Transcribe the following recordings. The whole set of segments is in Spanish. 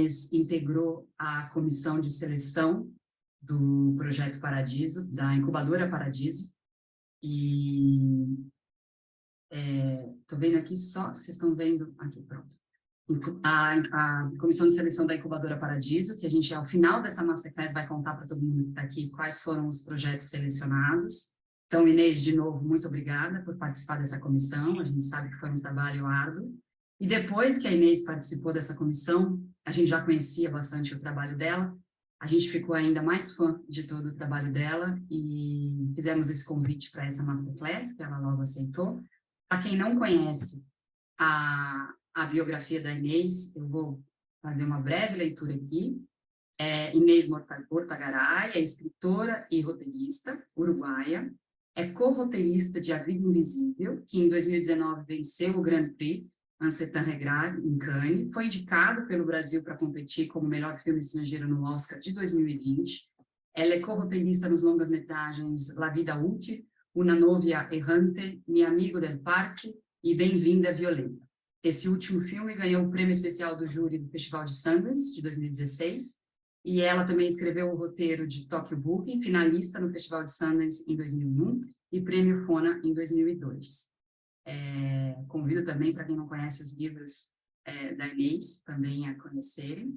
Inês integrou a comissão de seleção do Projeto Paradiso, da Incubadora Paradiso, e estou vendo aqui só, vocês estão vendo, aqui, pronto. A comissão de seleção da Incubadora Paradiso, que a gente, ao final dessa Masterclass, vai contar para todo mundo que está aqui quais foram os projetos selecionados. Então, Inês, de novo, muito obrigada por participar dessa comissão, a gente sabe que foi um trabalho árduo. E depois que a Inês participou dessa comissão, a gente já conhecia bastante o trabalho dela, a gente ficou ainda mais fã de todo o trabalho dela e fizemos esse convite para essa Masterclass, que ela logo aceitou. Para quem não conhece a biografia da Inês, eu vou fazer uma breve leitura aqui. Inês Mortagaray é escritora e roteirista uruguaia, é co-roteirista de A Vida Invisível, que em 2019 venceu o Grand Prix Ansetan Regrag, em Cannes, foi indicado pelo Brasil para competir como melhor filme estrangeiro no Oscar de 2020. Ela é co-roteirista nos longas-metragens La Vida Útil, Una Novia Errante, Mi Amigo del Parque e Bem-vinda Violeta. Esse último filme ganhou o prêmio especial do júri do Festival de Sundance, de 2016, e ela também escreveu o roteiro de Tokyo Booking, finalista no Festival de Sundance em 2001 e prêmio FONA em 2002. Convido também, para quem não conhece os livros da Inês, também a conhecerem.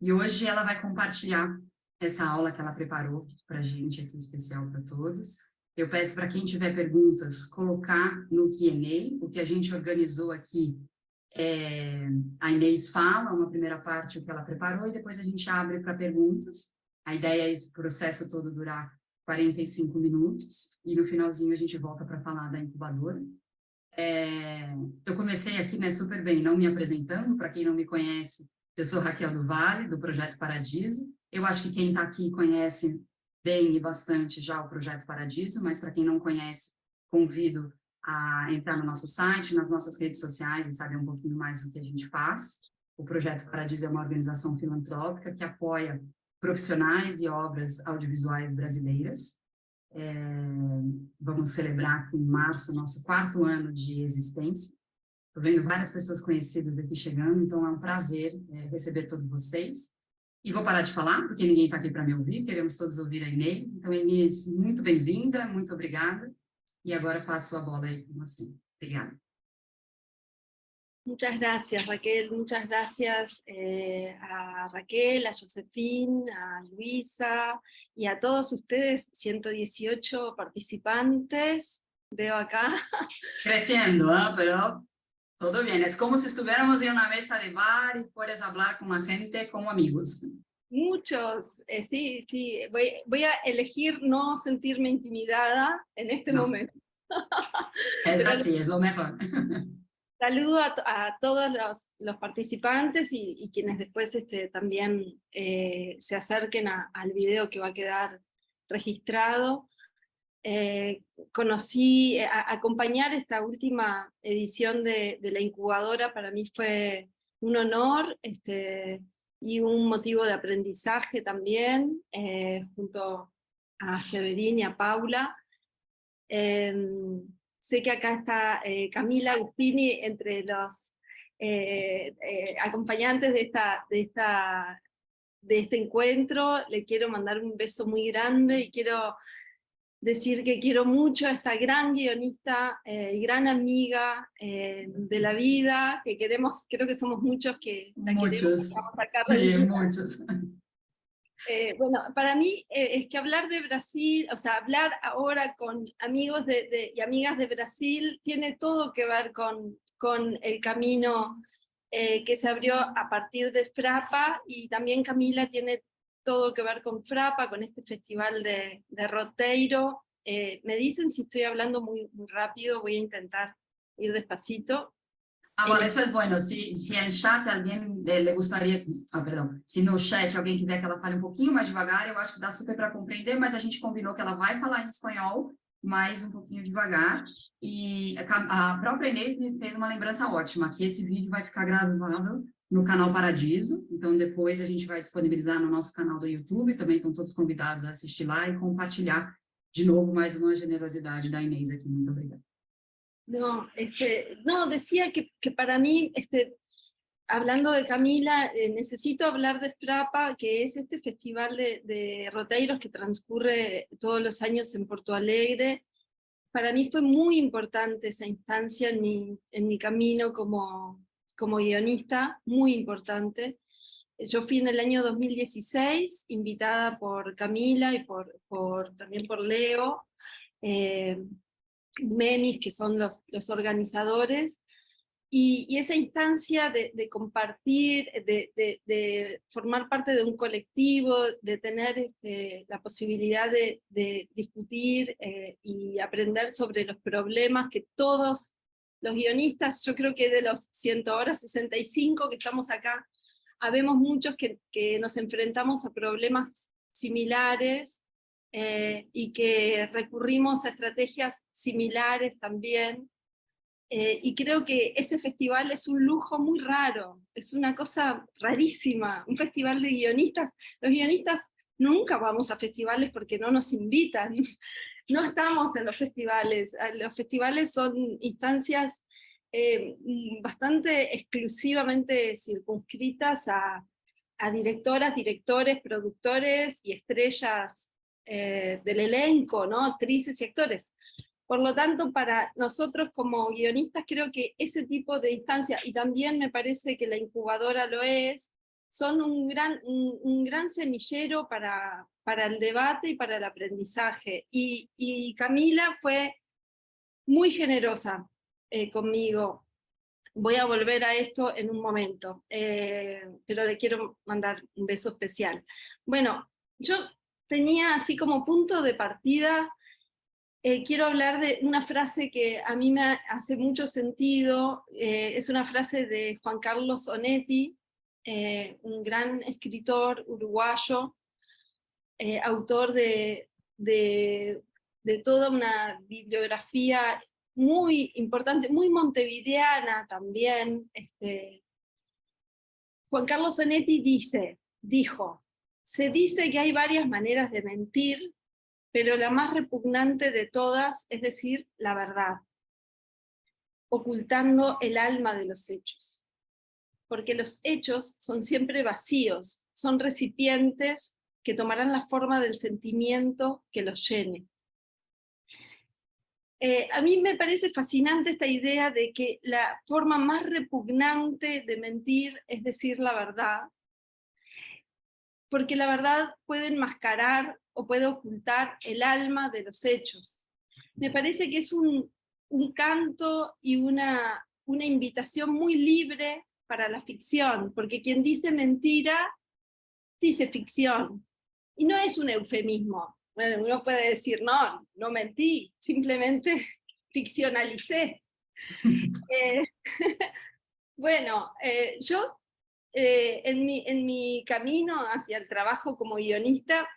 E hoje ela vai compartilhar essa aula que ela preparou para a gente aqui, especial para todos. Eu peço para quem tiver perguntas, colocar no Q&A, o que a gente organizou aqui. A Inês fala, uma primeira parte, o que ela preparou, e depois a gente abre para perguntas. A ideia é esse processo todo durar 45 minutos, e no finalzinho a gente volta para falar da incubadora. Eu comecei aqui, né, super bem, não me apresentando, para quem não me conhece, eu sou Raquel do Vale, do Projeto Paradiso. Eu acho que quem está aqui conhece bem e bastante já o Projeto Paradiso, mas para quem não conhece, convido a entrar no nosso site, nas nossas redes sociais e saber um pouquinho mais do que a gente faz. O Projeto Paradiso é uma organização filantrópica que apoia profissionais e obras audiovisuais brasileiras. Vamos celebrar aqui em março o nosso 4º ano de existência. Estou vendo várias pessoas conhecidas aqui chegando, então é um prazer receber todos vocês. E vou parar de falar, porque ninguém está aqui para me ouvir, queremos todos ouvir a Inês. Então, Inês, muito bem-vinda, muito obrigada. E agora passo a bola aí com você. Obrigada. Muchas gracias, Raquel. Muchas gracias a Raquel, a Josefín, a Luisa y a todos ustedes, 118 participantes. Veo acá. Creciendo, ¿eh? Pero todo bien. Es como si estuviéramos en una mesa de bar y puedes hablar con la gente como amigos. Muchos, sí. Voy a elegir no sentirme intimidada en este momento. Es así, es lo mejor. Saludo a todos los participantes y quienes después también se acerquen al video que va a quedar registrado. Acompañar esta última edición de la incubadora para mí fue un honor y un motivo de aprendizaje también, junto a Severín y a Paula. Sé que acá está Camila Agustini entre los acompañantes de este encuentro. Le quiero mandar un beso muy grande y quiero decir que quiero mucho a esta gran guionista y gran amiga de la vida, que queremos, creo que somos muchos que la queremos acá. Sí, muchos. Bueno, para mí es que hablar de Brasil, o sea, hablar ahora con amigos y amigas de Brasil tiene todo que ver con el camino que se abrió a partir de Frapa, y también Camila tiene todo que ver con Frapa, con este festival de Roteiro. Me dicen si estoy hablando muy rápido, voy a intentar ir despacito. Agora, isso é bueno, se em chat alguém le gostaria, perdão, se no chat alguém quiser que ela fale um pouquinho mais devagar, eu acho que dá super para compreender, mas a gente combinou que ela vai falar em espanhol, mais um pouquinho devagar, e a própria Inês me fez uma lembrança ótima, que esse vídeo vai ficar gravado no canal Paradiso, então depois a gente vai disponibilizar no nosso canal do YouTube, também estão todos convidados a assistir lá e compartilhar de novo mais uma generosidade da Inês aqui, muito obrigada. No, decía que para mí hablando de Camila, necesito hablar de Frapa, que es este festival de roteiros que transcurre todos los años en Porto Alegre. Para mí fue muy importante esa instancia en mi camino como guionista, muy importante. Yo fui en el año 2016, invitada por Camila y también por Leo, Memis, que son los organizadores, y esa instancia de compartir, de formar parte de un colectivo, de tener la posibilidad de discutir y aprender sobre los problemas que todos los guionistas, yo creo que de los 165 que estamos acá, habemos muchos que nos enfrentamos a problemas similares y que recurrimos a estrategias similares también. Y creo que ese festival es un lujo muy raro, es una cosa rarísima, un festival de guionistas. Los guionistas nunca vamos a festivales porque no nos invitan, no estamos en los festivales son instancias bastante exclusivamente circunscritas a directoras, directores, productores y estrellas del elenco, ¿no? Actrices y actores. Por lo tanto, para nosotros como guionistas, creo que ese tipo de instancias, y también me parece que la incubadora lo es, son un gran semillero para el debate y para el aprendizaje. Y Camila fue muy generosa conmigo. Voy a volver a esto en un momento, pero le quiero mandar un beso especial. Bueno, yo tenía así como punto de partida. Quiero hablar de una frase que a mí me hace mucho sentido, es una frase de Juan Carlos Onetti, un gran escritor uruguayo, autor de toda una bibliografía muy importante, muy montevideana también. Juan Carlos Onetti dijo, se dice que hay varias maneras de mentir, pero la más repugnante de todas es decir la verdad, ocultando el alma de los hechos. Porque los hechos son siempre vacíos, son recipientes que tomarán la forma del sentimiento que los llene. A mí me parece fascinante esta idea de que la forma más repugnante de mentir es decir la verdad, porque la verdad puede enmascarar o puede ocultar el alma de los hechos. Me parece que es un canto y una invitación muy libre para la ficción, porque quien dice mentira, dice ficción. Y no es un eufemismo. Bueno, uno puede decir, no mentí, simplemente ficcionalicé. Bueno, yo en mi camino hacia el trabajo como guionista,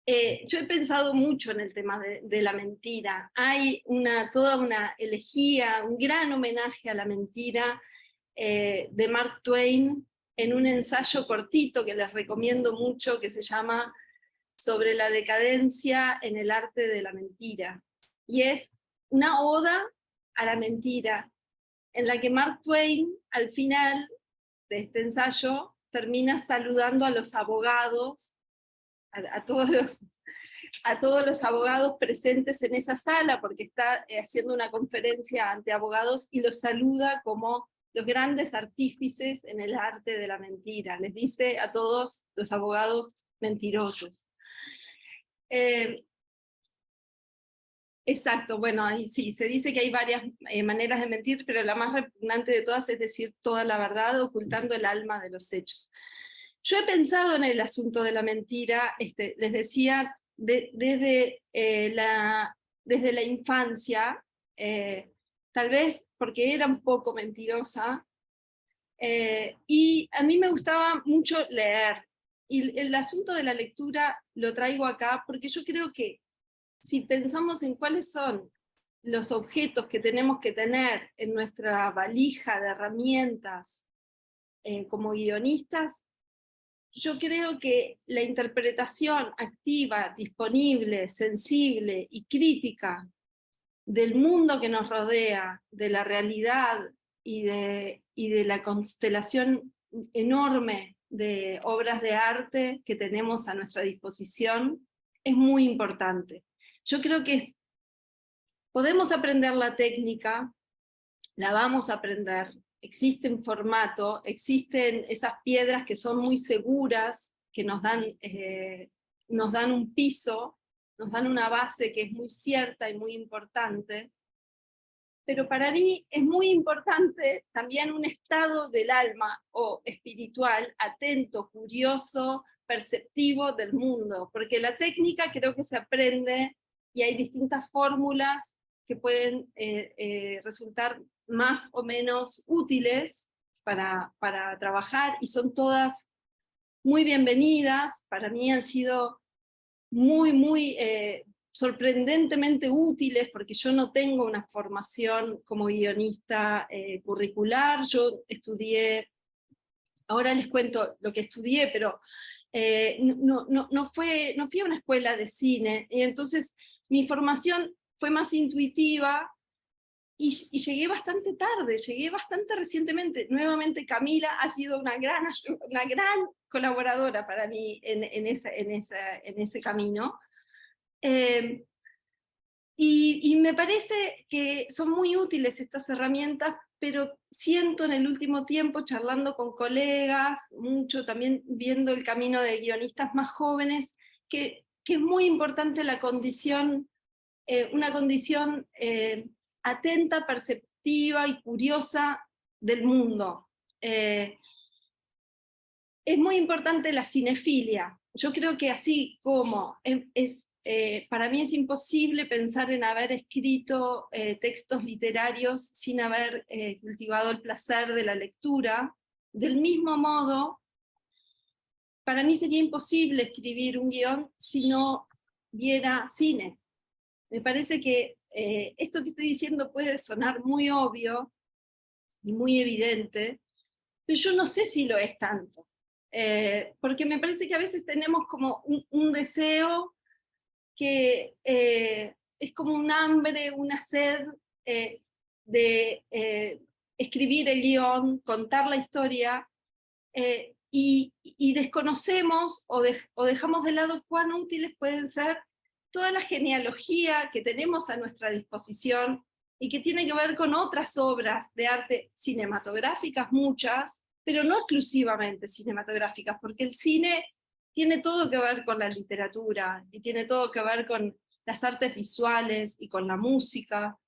yo he pensado mucho en el tema de la mentira. Hay toda una elegía, un gran homenaje a la mentira de Mark Twain en un ensayo cortito que les recomiendo mucho, que se llama Sobre la decadencia en el arte de la mentira. Y es una oda a la mentira, en la que Mark Twain, al final de este ensayo, termina saludando a los abogados, a todos los abogados presentes en esa sala, porque está haciendo una conferencia ante abogados, y los saluda como los grandes artífices en el arte de la mentira. Les dice a todos los abogados mentirosos. Exacto, bueno, ahí sí, se dice que hay varias maneras de mentir, pero la más repugnante de todas es decir toda la verdad, ocultando el alma de los hechos. Yo he pensado en el asunto de la mentira, les decía, desde la infancia, tal vez porque era un poco mentirosa, y a mí me gustaba mucho leer, y el asunto de la lectura lo traigo acá porque yo creo que si pensamos en cuáles son los objetos que tenemos que tener en nuestra valija de herramientas como guionistas, yo creo que la interpretación activa, disponible, sensible y crítica del mundo que nos rodea, de la realidad y de la constelación enorme de obras de arte que tenemos a nuestra disposición, es muy importante. Yo creo que podemos aprender la técnica, la vamos a aprender, existe un formato, existen esas piedras que son muy seguras, que nos dan un piso, nos dan una base que es muy cierta y muy importante, pero para mí es muy importante también un estado del alma o espiritual, atento, curioso, perceptivo del mundo, porque la técnica creo que se aprende y hay distintas fórmulas que pueden resultar más o menos útiles para trabajar, y son todas muy bienvenidas. Para mí han sido muy sorprendentemente útiles, porque yo no tengo una formación como guionista curricular. Yo estudié, ahora les cuento lo que estudié, pero no fui a una escuela de cine, y entonces mi formación fue más intuitiva, y llegué bastante tarde, llegué bastante recientemente. Nuevamente Camila ha sido una gran colaboradora para mí en ese camino. Y me parece que son muy útiles estas herramientas, pero siento en el último tiempo, charlando con colegas, mucho también viendo el camino de guionistas más jóvenes, que es muy importante la condición, una condición atenta, perceptiva y curiosa del mundo. Es muy importante la cinefilia. Yo creo que así como para mí es imposible pensar en haber escrito textos literarios sin haber cultivado el placer de la lectura, del mismo modo, para mí sería imposible escribir un guión si no viera cine. Me parece que esto que estoy diciendo puede sonar muy obvio y muy evidente, pero yo no sé si lo es tanto. Porque me parece que a veces tenemos como un deseo que es como un hambre, una sed de escribir el guión, contar la historia, y desconocemos o dejamos de lado cuán útiles pueden ser toda la genealogía que tenemos a nuestra disposición y que tiene que ver con otras obras de arte cinematográficas, muchas, pero no exclusivamente cinematográficas, porque el cine tiene todo que ver con la literatura y tiene todo que ver con las artes visuales y con la música,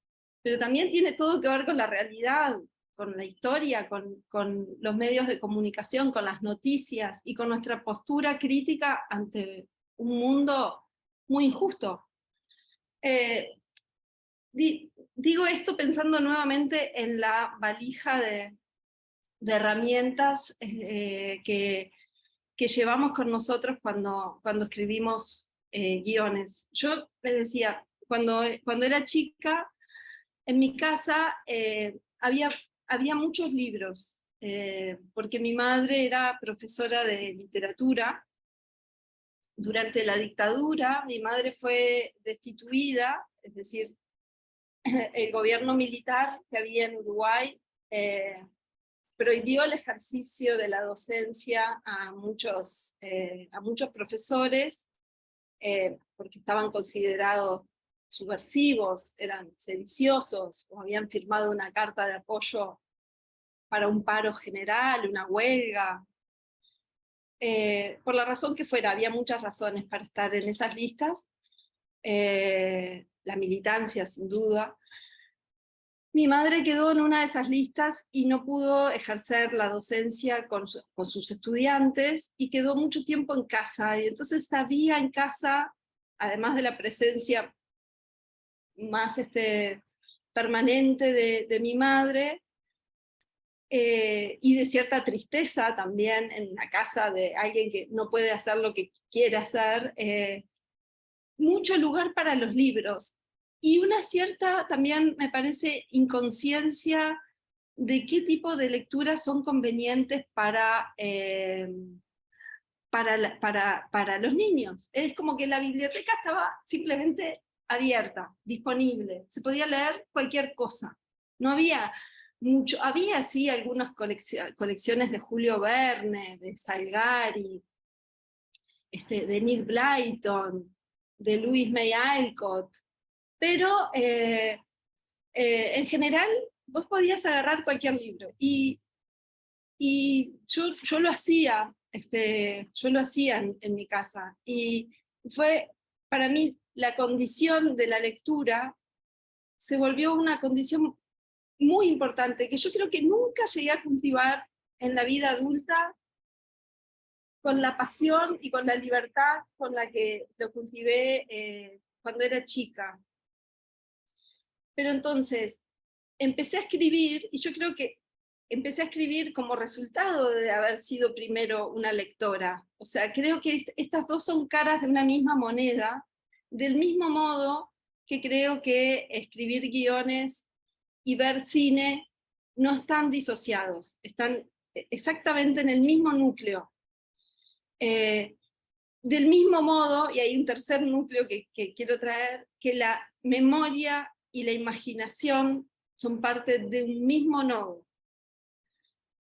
pero también tiene todo que ver con la realidad, con la historia, con los medios de comunicación, con las noticias y con nuestra postura crítica ante un mundo muy injusto. Digo esto pensando nuevamente en la valija de herramientas que llevamos con nosotros cuando escribimos guiones. Yo les decía, cuando era chica, en mi casa había muchos libros, porque mi madre era profesora de literatura. Durante la dictadura, mi madre fue destituida, es decir, el gobierno militar que había en Uruguay prohibió el ejercicio de la docencia a muchos profesores, porque estaban considerados subversivos, eran sediciosos, o habían firmado una carta de apoyo para un paro general, una huelga. Por la razón que fuera, había muchas razones para estar en esas listas, la militancia sin duda. Mi madre quedó en una de esas listas y no pudo ejercer la docencia con sus estudiantes, y quedó mucho tiempo en casa, y entonces había en casa, además de la presencia más permanente de mi madre, y de cierta tristeza también en la casa de alguien que no puede hacer lo que quiere hacer, mucho lugar para los libros, y una cierta, también me parece, inconsciencia de qué tipo de lecturas son convenientes para los niños. Es como que la biblioteca estaba simplemente abierta, disponible, se podía leer cualquier cosa. No había mucho. Había sí algunas colecciones de Julio Verne, de Salgari, de Neil Blyton, de Louis May Alcott, pero en general vos podías agarrar cualquier libro, y yo lo hacía, yo lo hacía en mi casa, y fue para mí la condición de la lectura se volvió una condición muy importante, que yo creo que nunca llegué a cultivar en la vida adulta con la pasión y con la libertad con la que lo cultivé cuando era chica. Pero entonces empecé a escribir, y yo creo que empecé a escribir como resultado de haber sido primero una lectora. O sea, creo que estas dos son caras de una misma moneda, del mismo modo que creo que escribir guiones y ver cine no están disociados, están exactamente en el mismo núcleo. Del mismo modo, y hay un tercer núcleo que quiero traer, que la memoria y la imaginación son parte de un mismo nodo.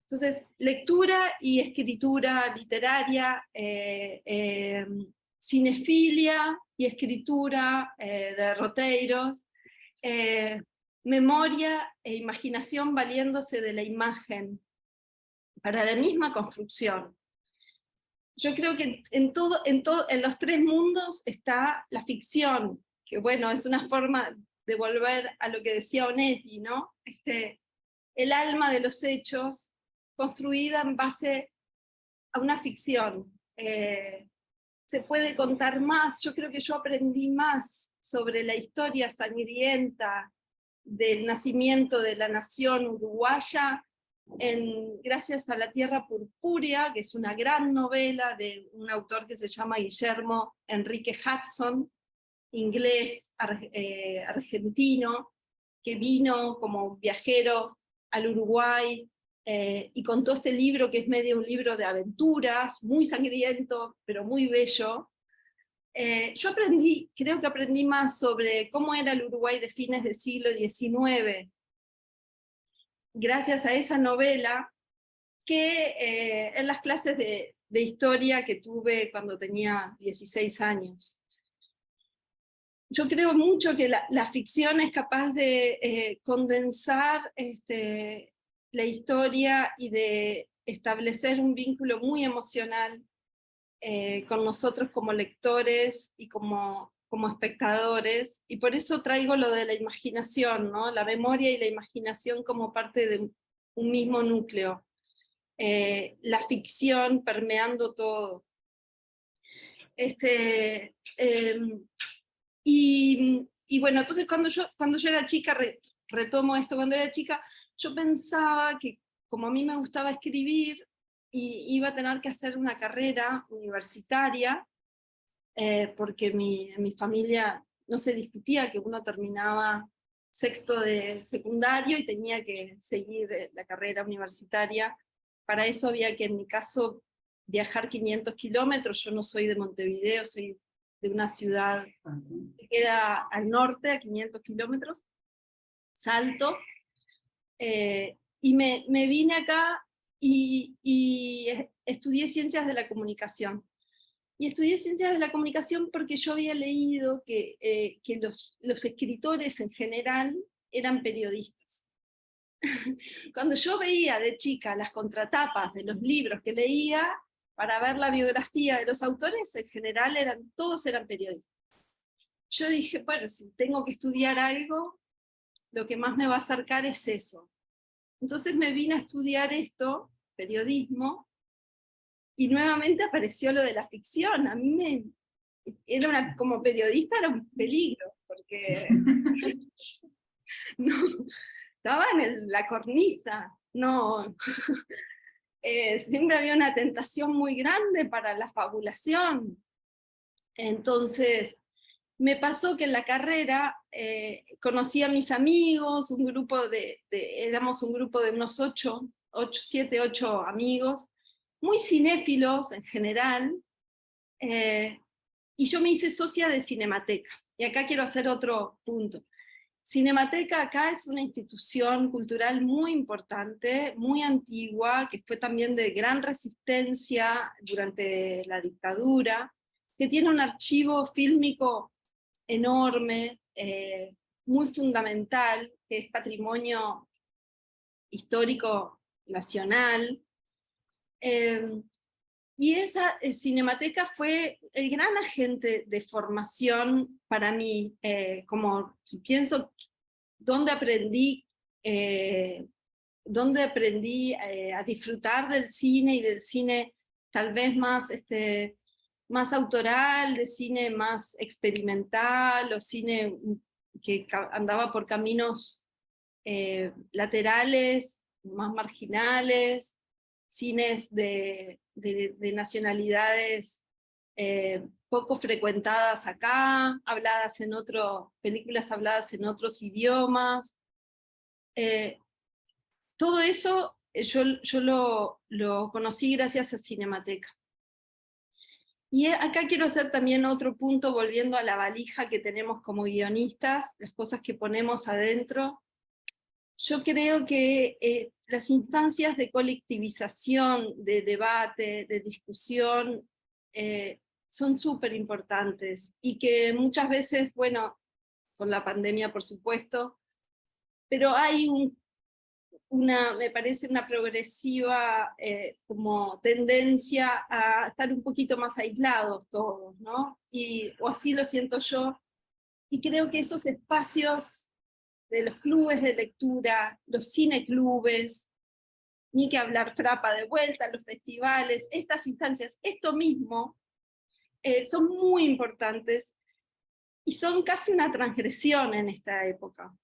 Entonces, lectura y escritura literaria, cinefilia y escritura de derroteiros, memoria e imaginación valiéndose de la imagen para la misma construcción. Yo creo que en los tres mundos está la ficción, que bueno, es una forma de volver a lo que decía Onetti, ¿no? El alma de los hechos construida en base a una ficción. Se puede contar más, yo creo que yo aprendí más sobre la historia sangrienta del nacimiento de la nación uruguaya gracias a La Tierra Purpúrea, que es una gran novela de un autor que se llama Guillermo Enrique Hudson, inglés, argentino, que vino como viajero al Uruguay y contó este libro que es medio un libro de aventuras, muy sangriento, pero muy bello. Yo creo que aprendí más sobre cómo era el Uruguay de fines del siglo XIX, gracias a esa novela, que en las clases de historia que tuve cuando tenía 16 años. Yo creo mucho que la ficción es capaz de condensar la historia y de establecer un vínculo muy emocional con nosotros como lectores y como espectadores, y por eso traigo lo de la imaginación, ¿no? La memoria y la imaginación como parte de un mismo núcleo. La ficción permeando todo. Y bueno, entonces cuando yo era chica, retomo esto, cuando era chica, yo pensaba que como a mí me gustaba escribir, y iba a tener que hacer una carrera universitaria, porque en mi familia no se discutía que uno terminaba sexto de secundario y tenía que seguir la carrera universitaria. Para eso había que, en mi caso, viajar 500 kilómetros. Yo no soy de Montevideo, soy de una ciudad que queda al norte, a 500 kilómetros, Salto, y me vine acá y estudié Ciencias de la Comunicación. Y estudié Ciencias de la Comunicación porque yo había leído que los escritores en general eran periodistas. Cuando yo veía de chica las contratapas de los libros que leía, para ver la biografía de los autores, en general todos eran periodistas. Yo dije, bueno, si tengo que estudiar algo, lo que más me va a acercar es eso. Entonces me vine a estudiar esto, periodismo, y nuevamente apareció lo de la ficción. A mí como periodista era un peligro, porque no, estaba en la cornisa, no, siempre había una tentación muy grande para la fabulación. Entonces, me pasó que en la carrera conocí a mis amigos, éramos un grupo de unos 7, 8 amigos, muy cinéfilos en general, y yo me hice socia de Cinemateca. Y acá quiero hacer otro punto. Cinemateca acá es una institución cultural muy importante, muy antigua, que fue también de gran resistencia durante la dictadura, que tiene un archivo fílmico enorme, muy fundamental, que es patrimonio histórico nacional. Y esa Cinemateca fue el gran agente de formación para mí, como si pienso dónde aprendí a disfrutar del cine, y del cine tal vez más, más autoral, de cine más experimental, o cine que andaba por caminos laterales, más marginales, cines de nacionalidades poco frecuentadas acá, películas habladas en otros idiomas. Todo eso yo lo conocí gracias a Cinemateca. Y acá quiero hacer también otro punto, volviendo a la valija que tenemos como guionistas, las cosas que ponemos adentro. Yo creo que las instancias de colectivización, de debate, de discusión, son súper importantes, y que muchas veces, bueno, con la pandemia por supuesto, pero hay me parece una progresiva como tendencia a estar un poquito más aislados todos, ¿no? O así lo siento yo, y creo que esos espacios de los clubes de lectura, los cineclubes, ni que hablar Frapa de vuelta, los festivales, estas instancias, esto mismo, son muy importantes, y son casi una transgresión en esta época.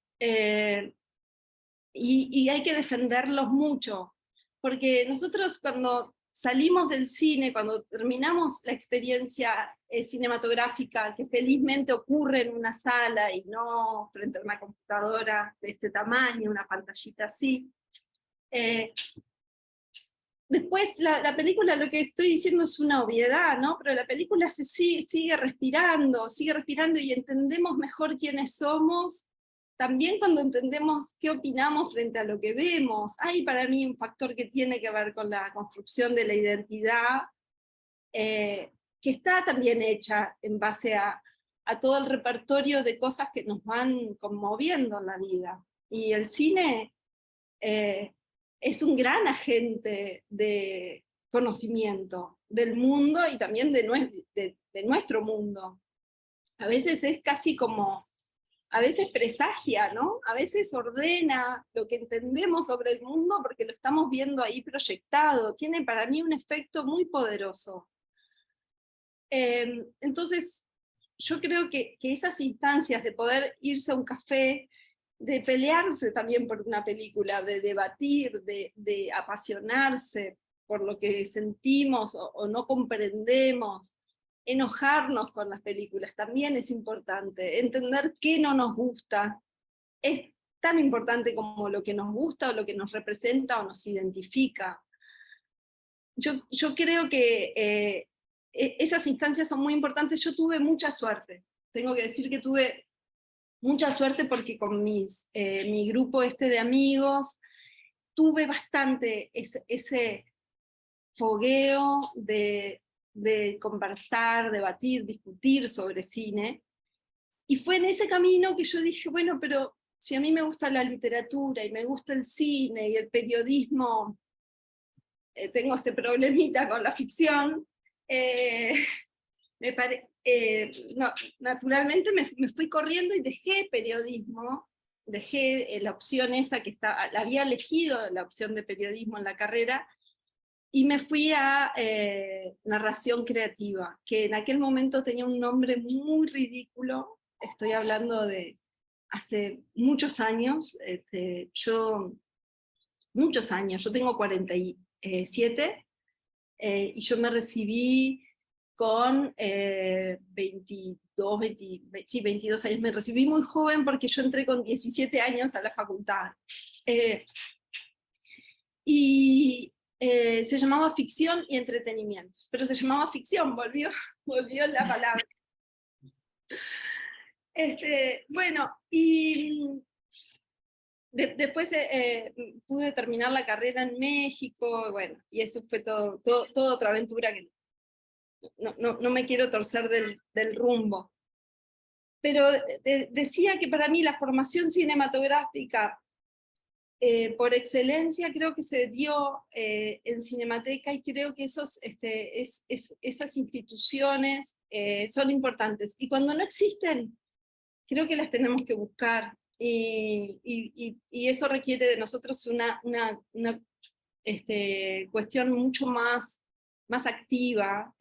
Y hay que defenderlos mucho, porque nosotros cuando salimos del cine, cuando terminamos la experiencia cinematográfica, que felizmente ocurre en una sala y no frente a una computadora de este tamaño, una pantallita así, después la película, lo que estoy diciendo es una obviedad, ¿no? Pero la película sigue respirando, y entendemos mejor quiénes somos, también cuando entendemos qué opinamos frente a lo que vemos. Hay para mí un factor que tiene que ver con la construcción de la identidad, que está también hecha en base a todo el repertorio de cosas que nos van conmoviendo en la vida. Y el cine es un gran agente de conocimiento del mundo, y también de nuestro mundo. A veces es casi como, a veces presagia, ¿no? A veces ordena lo que entendemos sobre el mundo porque lo estamos viendo ahí proyectado. Tiene para mí un efecto muy poderoso. Entonces, yo creo que esas instancias de poder irse a un café, de pelearse también por una película, de debatir, de apasionarse por lo que sentimos o no comprendemos, enojarnos con las películas, también es importante. Entender qué no nos gusta es tan importante como lo que nos gusta, o lo que nos representa o nos identifica. Yo creo que esas instancias son muy importantes. Yo tuve mucha suerte, tengo que decir que tuve mucha suerte, porque con mi grupo de amigos tuve bastante ese fogueo de conversar, debatir, discutir sobre cine, y fue en ese camino que yo dije, bueno, pero si a mí me gusta la literatura, y me gusta el cine, y el periodismo, tengo este problemita con la ficción, no, naturalmente me fui corriendo y dejé periodismo, dejé la opción esa la había elegido, la opción de periodismo en la carrera, y me fui a narración creativa, que en aquel momento tenía un nombre muy ridículo. Estoy hablando de hace muchos años, muchos años, yo tengo 47, y yo me recibí con 22 años, me recibí muy joven porque yo entré con 17 años a la facultad. Se llamaba Ficción y Entretenimientos, pero se llamaba ficción, volvió la palabra. Bueno, y después pude terminar la carrera en México, bueno, y eso fue toda otra aventura que no me quiero torcer del rumbo. Pero decía que para mí la formación cinematográfica por excelencia creo que se dio en Cinemateca, y creo que esas instituciones son importantes. Y cuando no existen, creo que las tenemos que buscar. Y eso requiere de nosotros una cuestión mucho más activa.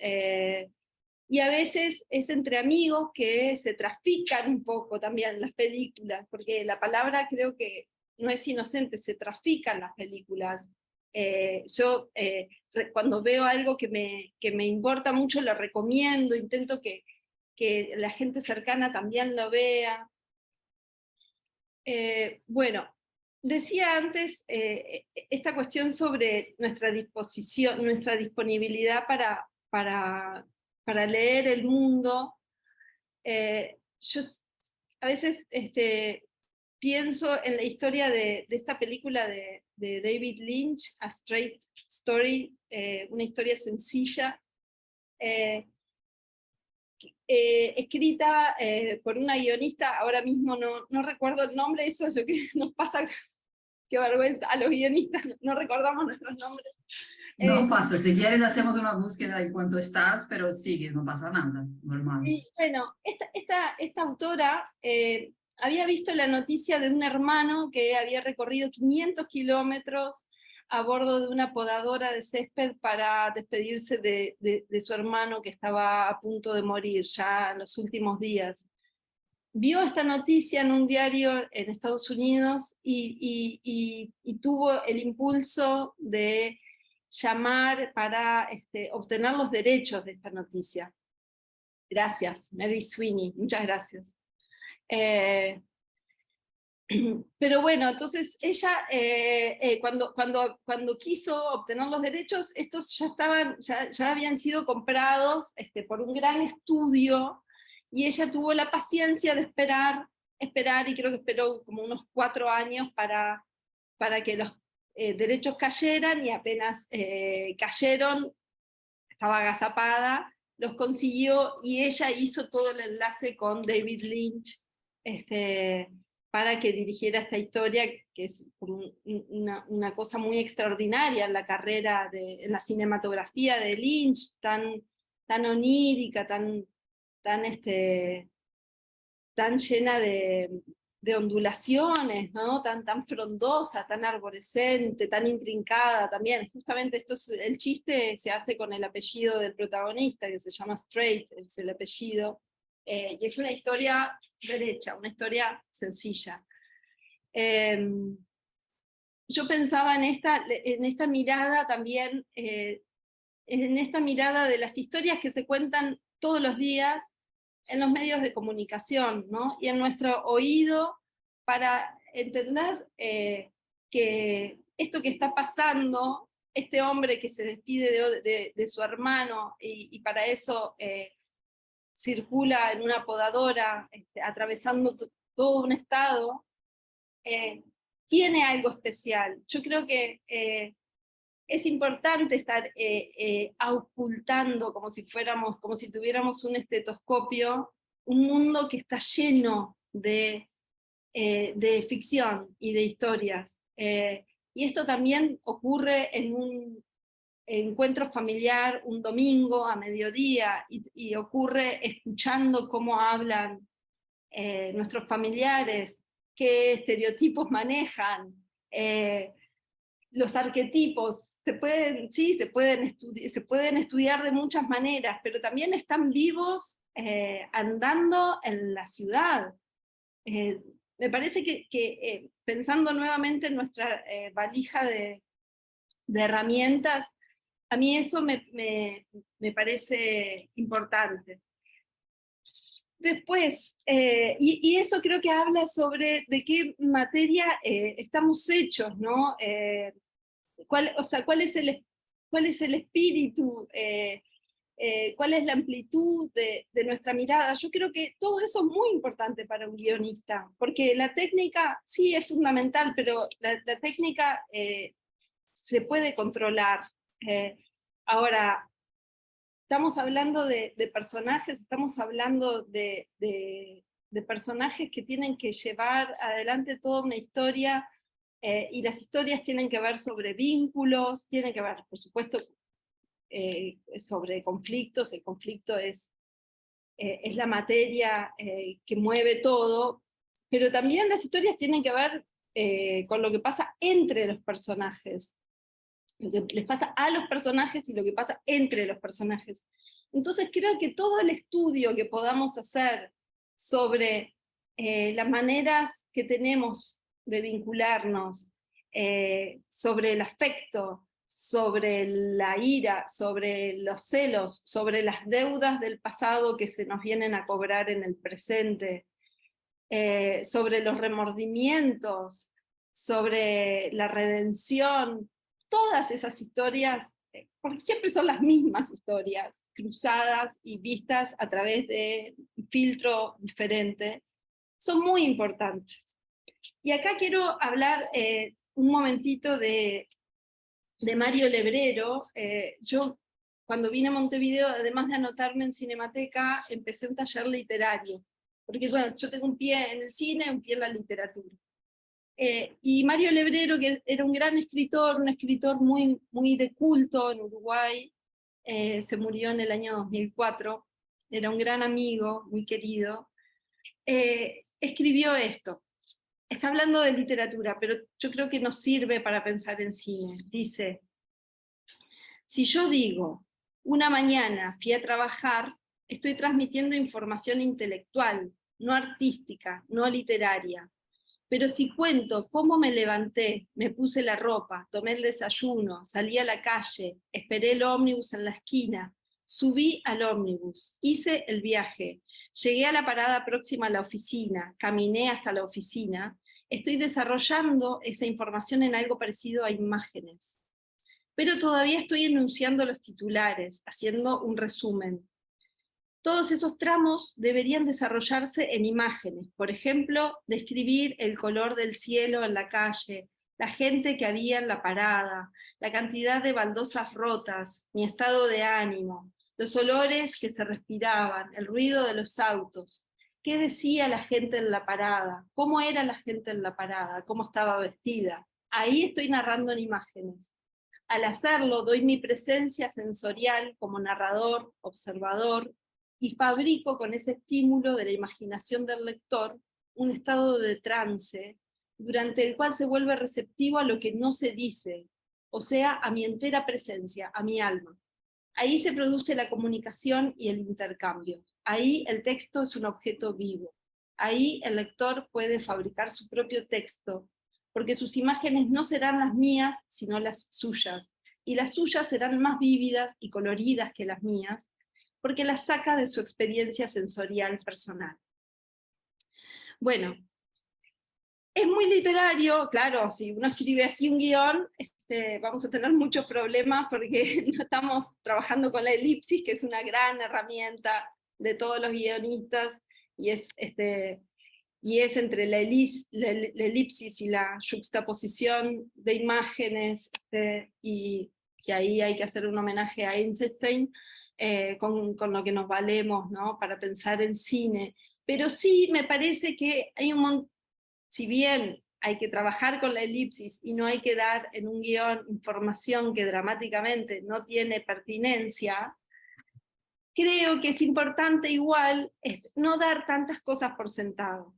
Y a veces es entre amigos que se trafican un poco también las películas, porque la palabra creo que no es inocente, se trafican las películas. Yo cuando veo algo que me importa mucho, lo recomiendo, intento que la gente cercana también lo vea. Bueno, decía antes esta cuestión sobre nuestra disposición, nuestra disponibilidad para leer el mundo. Yo a veces pienso en la historia de esta película de David Lynch, A Straight Story, una historia sencilla, escrita por una guionista, ahora mismo no recuerdo el nombre, eso es lo que nos pasa, qué vergüenza, a los guionistas no recordamos nuestros nombres. No pasa, si quieres hacemos una búsqueda en cuanto estás, pero sigue, no pasa nada, normal. Sí, bueno, esta autora había visto la noticia de un hermano que había recorrido 500 kilómetros a bordo de una podadora de césped para despedirse de su hermano que estaba a punto de morir ya en los últimos días. Vio esta noticia en un diario en Estados Unidos y tuvo el impulso de llamar para obtener los derechos de esta noticia. Gracias, Mary Sweeney, muchas gracias. Pero bueno, entonces ella, cuando quiso obtener los derechos, estos ya habían sido comprados por un gran estudio, y ella tuvo la paciencia de esperar, y creo que esperó como unos 4 años para que los derechos cayeran, y apenas cayeron, estaba agazapada, los consiguió, y ella hizo todo el enlace con David Lynch para que dirigiera esta historia, que es una cosa muy extraordinaria en la carrera, en la cinematografía de Lynch, tan onírica, tan llena de ondulaciones, ¿no? tan frondosa, tan arborescente, tan intrincada también. Justamente el chiste se hace con el apellido del protagonista, que se llama Straight, es el apellido, y es una historia derecha, una historia sencilla. Yo pensaba en esta mirada también, en esta mirada de las historias que se cuentan todos los días en los medios de comunicación, ¿no? Y en nuestro oído, para entender que esto que está pasando, este hombre que se despide de su hermano, y para eso circula en una podadora, atravesando todo un estado, tiene algo especial. Yo creo que es importante estar ocultando, como si tuviéramos un estetoscopio, un mundo que está lleno de ficción y de historias. Y esto también ocurre en un encuentro familiar un domingo a mediodía, y ocurre escuchando cómo hablan nuestros familiares, qué estereotipos manejan, los arquetipos. Se pueden estudiar de muchas maneras, pero también están vivos andando en la ciudad. Me parece que pensando nuevamente en nuestra valija de herramientas, a mí eso me parece importante. Después, y eso creo que habla sobre de qué materia estamos hechos, ¿no? ¿Cuál es el espíritu cuál es la amplitud de nuestra mirada. Yo creo que todo eso es muy importante para un guionista, porque la técnica sí es fundamental, pero la técnica se puede controlar. Ahora, estamos hablando de personajes, estamos hablando de personajes que tienen que llevar adelante toda una historia, y las historias tienen que ver sobre vínculos, tienen que ver, por supuesto, sobre conflictos. El conflicto es la materia que mueve todo, pero también las historias tienen que ver con lo que pasa entre los personajes, lo que les pasa a los personajes y lo que pasa entre los personajes. Entonces creo que todo el estudio que podamos hacer sobre las maneras que tenemos de vincularnos, sobre el afecto, sobre la ira, sobre los celos, sobre las deudas del pasado que se nos vienen a cobrar en el presente, sobre los remordimientos, sobre la redención, todas esas historias, porque siempre son las mismas historias, cruzadas y vistas a través de un filtro diferente, son muy importantes. Y acá quiero hablar un momentito de Mario Lebrero. Yo, cuando vine a Montevideo, además de anotarme en Cinemateca, empecé un taller literario, porque bueno, yo tengo un pie en el cine, un pie en la literatura. Y Mario Lebrero, que era un gran escritor, un escritor muy, muy de culto en Uruguay, se murió en el año 2004, era un gran amigo, muy querido, escribió esto. Está hablando de literatura, pero yo creo que nos sirve para pensar en cine. Dice: si yo digo, una mañana fui a trabajar, estoy transmitiendo información intelectual, no artística, no literaria. Pero si cuento cómo me levanté, me puse la ropa, tomé el desayuno, salí a la calle, esperé el ómnibus en la esquina, subí al ómnibus, hice el viaje, llegué a la parada próxima a la oficina, caminé hasta la oficina, estoy desarrollando esa información en algo parecido a imágenes. Pero todavía estoy enunciando los titulares, haciendo un resumen. Todos esos tramos deberían desarrollarse en imágenes, por ejemplo, describir el color del cielo en la calle, la gente que había en la parada, la cantidad de baldosas rotas, mi estado de ánimo, los olores que se respiraban, el ruido de los autos, qué decía la gente en la parada, cómo era la gente en la parada, cómo estaba vestida. Ahí estoy narrando en imágenes. Al hacerlo, doy mi presencia sensorial como narrador, observador, y fabrico con ese estímulo de la imaginación del lector un estado de trance, durante el cual se vuelve receptivo a lo que no se dice, o sea, a mi entera presencia, a mi alma. Ahí se produce la comunicación y el intercambio. Ahí el texto es un objeto vivo. Ahí el lector puede fabricar su propio texto, porque sus imágenes no serán las mías, sino las suyas, y las suyas serán más vívidas y coloridas que las mías, porque las saca de su experiencia sensorial personal. Bueno, es muy literario, claro, si uno escribe así un guión, vamos a tener muchos problemas porque no estamos trabajando con la elipsis, que es una gran herramienta de todos los guionistas, y es entre la elipsis y la yuxtaposición de imágenes, y que ahí hay que hacer un homenaje a Einstein, con lo que nos valemos, ¿no?, para pensar en cine. Pero sí me parece que hay si bien hay que trabajar con la elipsis y no hay que dar en un guión información que dramáticamente no tiene pertinencia, creo que es importante igual no dar tantas cosas por sentado.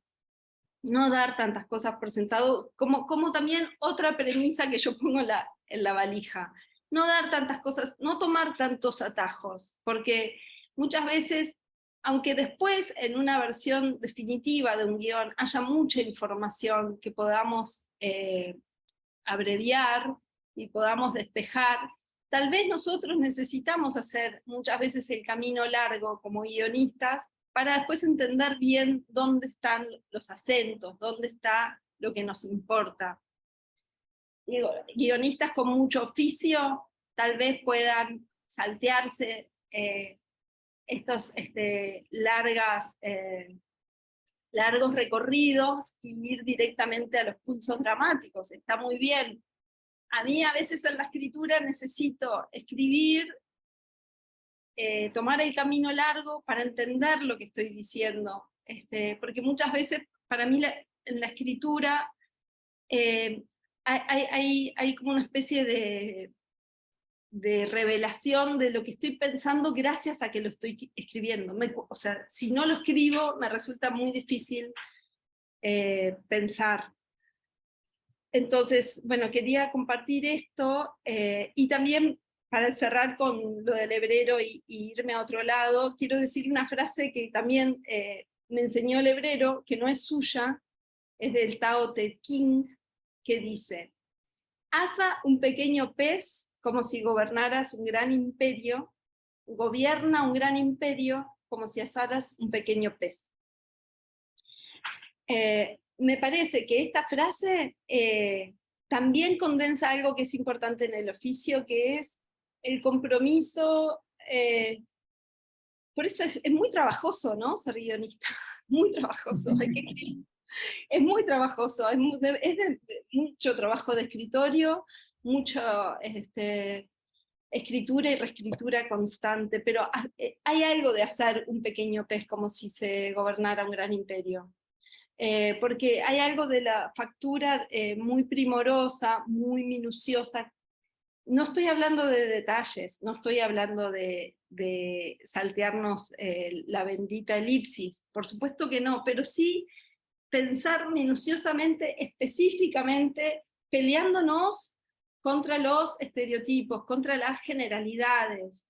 No dar tantas cosas por sentado, como también otra premisa que yo pongo en la valija. No dar tantas cosas, no tomar tantos atajos, porque muchas veces, aunque después en una versión definitiva de un guión haya mucha información que podamos abreviar y podamos despejar, tal vez nosotros necesitamos hacer muchas veces el camino largo como guionistas para después entender bien dónde están los acentos, dónde está lo que nos importa. Digo, guionistas con mucho oficio tal vez puedan saltearse estos largos recorridos y ir directamente a los pulsos dramáticos. Está muy bien. A mí a veces en la escritura necesito escribir, tomar el camino largo para entender lo que estoy diciendo, porque muchas veces para mí en la escritura hay como una especie de revelación de lo que estoy pensando gracias a que lo estoy escribiendo. O sea, si no lo escribo me resulta muy difícil pensar. Entonces, bueno, quería compartir esto, y también para cerrar con lo del hebrero y irme a otro lado, quiero decir una frase que también me enseñó el hebrero, que no es suya, es del Tao Te Ching, que dice: «Asa un pequeño pez como si gobernaras un gran imperio, gobierna un gran imperio como si asaras un pequeño pez». Me parece que esta frase también condensa algo que es importante en el oficio, que es el compromiso. Por eso es muy trabajoso, ¿no? Ser guionista, muy trabajoso, hay que escribir. Es muy trabajoso, es de mucho trabajo de escritorio, mucho escritura y reescritura constante, pero hay algo de hacer un pequeño pez como si se gobernara un gran imperio. Porque hay algo de la factura muy primorosa, muy minuciosa. No estoy hablando de detalles, no estoy hablando de saltearnos la bendita elipsis, por supuesto que no, pero sí pensar minuciosamente, específicamente, peleándonos contra los estereotipos, contra las generalidades,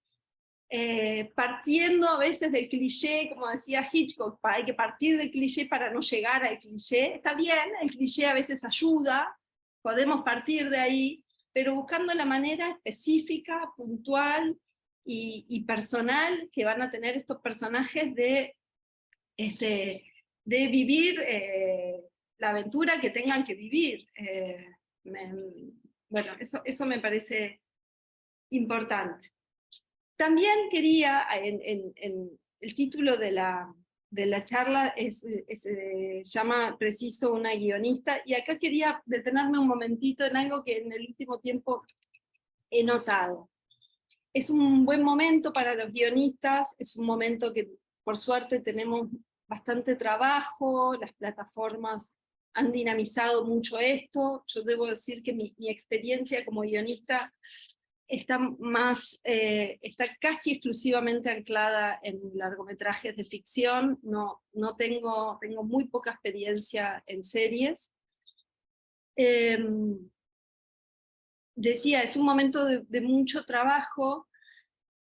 partiendo a veces del cliché, como decía Hitchcock, hay que partir del cliché para no llegar al cliché. Está bien, el cliché a veces ayuda, podemos partir de ahí, pero buscando la manera específica, puntual y personal que van a tener estos personajes de vivir la aventura que tengan que vivir. Bueno, eso me parece importante. También quería, en el título de la charla se llama Preciso una guionista, y acá quería detenerme un momentito en algo que en el último tiempo he notado. Es un buen momento para los guionistas, es un momento que por suerte tenemos bastante trabajo, las plataformas han dinamizado mucho esto. Yo debo decir que mi experiencia como guionista está casi exclusivamente anclada en largometrajes de ficción, tengo muy poca experiencia en series. Decía, es un momento de mucho trabajo,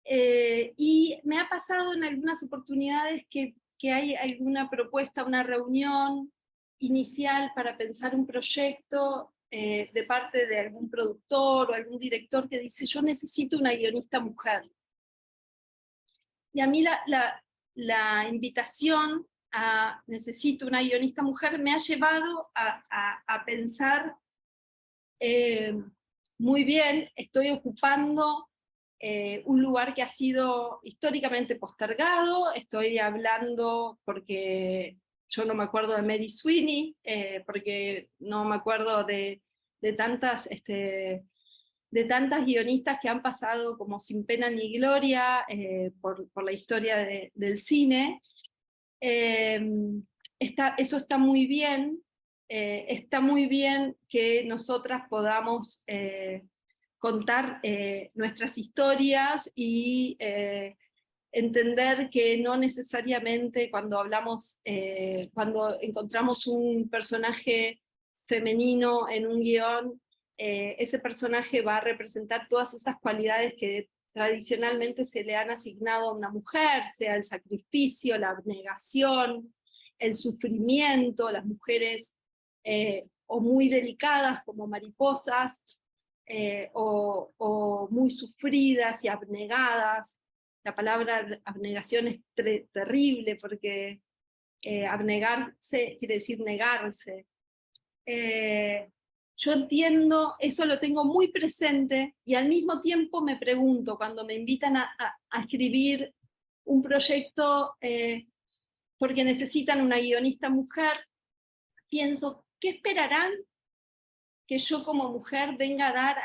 y me ha pasado en algunas oportunidades que hay alguna propuesta, una reunión inicial para pensar un proyecto de parte de algún productor o algún director que dice: yo necesito una guionista mujer. Y a mí la invitación a necesito una guionista mujer me ha llevado a pensar, muy bien, estoy ocupando un lugar que ha sido históricamente postergado, estoy hablando porque yo no me acuerdo de Mary Sweeney, porque no me acuerdo de tantas guionistas que han pasado como sin pena ni gloria por la historia del cine. Eso está muy bien. Está muy bien que nosotras podamos contar nuestras historias y entender que no necesariamente cuando encontramos un personaje femenino en un guión, ese personaje va a representar todas esas cualidades que tradicionalmente se le han asignado a una mujer, sea el sacrificio, la abnegación, el sufrimiento. Las mujeres o muy delicadas como mariposas, o muy sufridas y abnegadas. La palabra abnegación es terrible porque abnegarse quiere decir negarse. yo entiendo, eso lo tengo muy presente, y al mismo tiempo me pregunto, cuando me invitan a escribir un proyecto porque necesitan una guionista mujer, pienso, ¿qué esperarán que yo como mujer venga a dar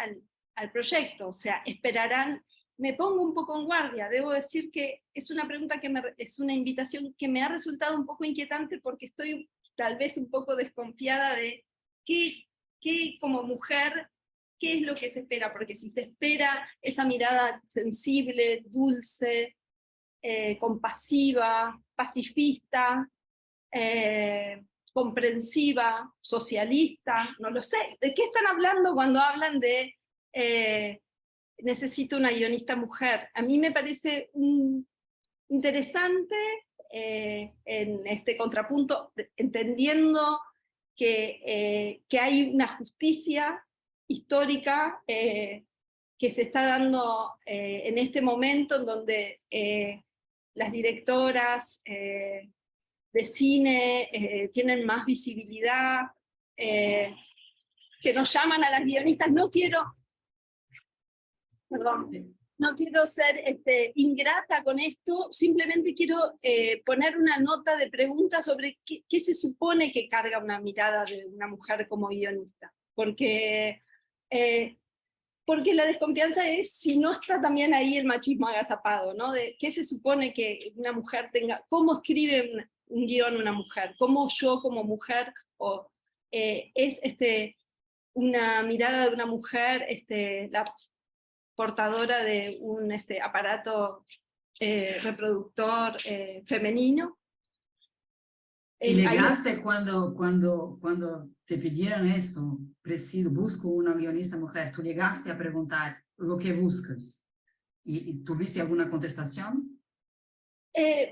al proyecto? O sea, esperarán, me pongo un poco en guardia, debo decir que es una pregunta es una invitación que me ha resultado un poco inquietante, porque estoy tal vez un poco desconfiada de qué como mujer, qué es lo que se espera, porque si se espera esa mirada sensible, dulce, compasiva, pacifista, comprensiva, socialista, no lo sé. ¿De qué están hablando cuando hablan de necesito una guionista mujer? A mí me parece interesante en este contrapunto, entendiendo que hay una justicia histórica que se está dando en este momento, en donde las directoras de cine tienen más visibilidad, que nos llaman a las guionistas. No quiero ser ingrata con esto, simplemente quiero poner una nota de pregunta sobre qué se supone que carga una mirada de una mujer como guionista, porque la desconfianza es si no está también ahí el machismo agazapado, ¿no? De qué se supone que una mujer tenga, cómo escribe un guión una mujer, cómo yo como mujer, es una mirada de una mujer, la portadora de un aparato reproductor femenino. ¿Y llegaste cuando te pidieron eso, preciso, busco una guionista mujer, tú llegaste a preguntar lo que buscas? ¿Y tuviste alguna contestación?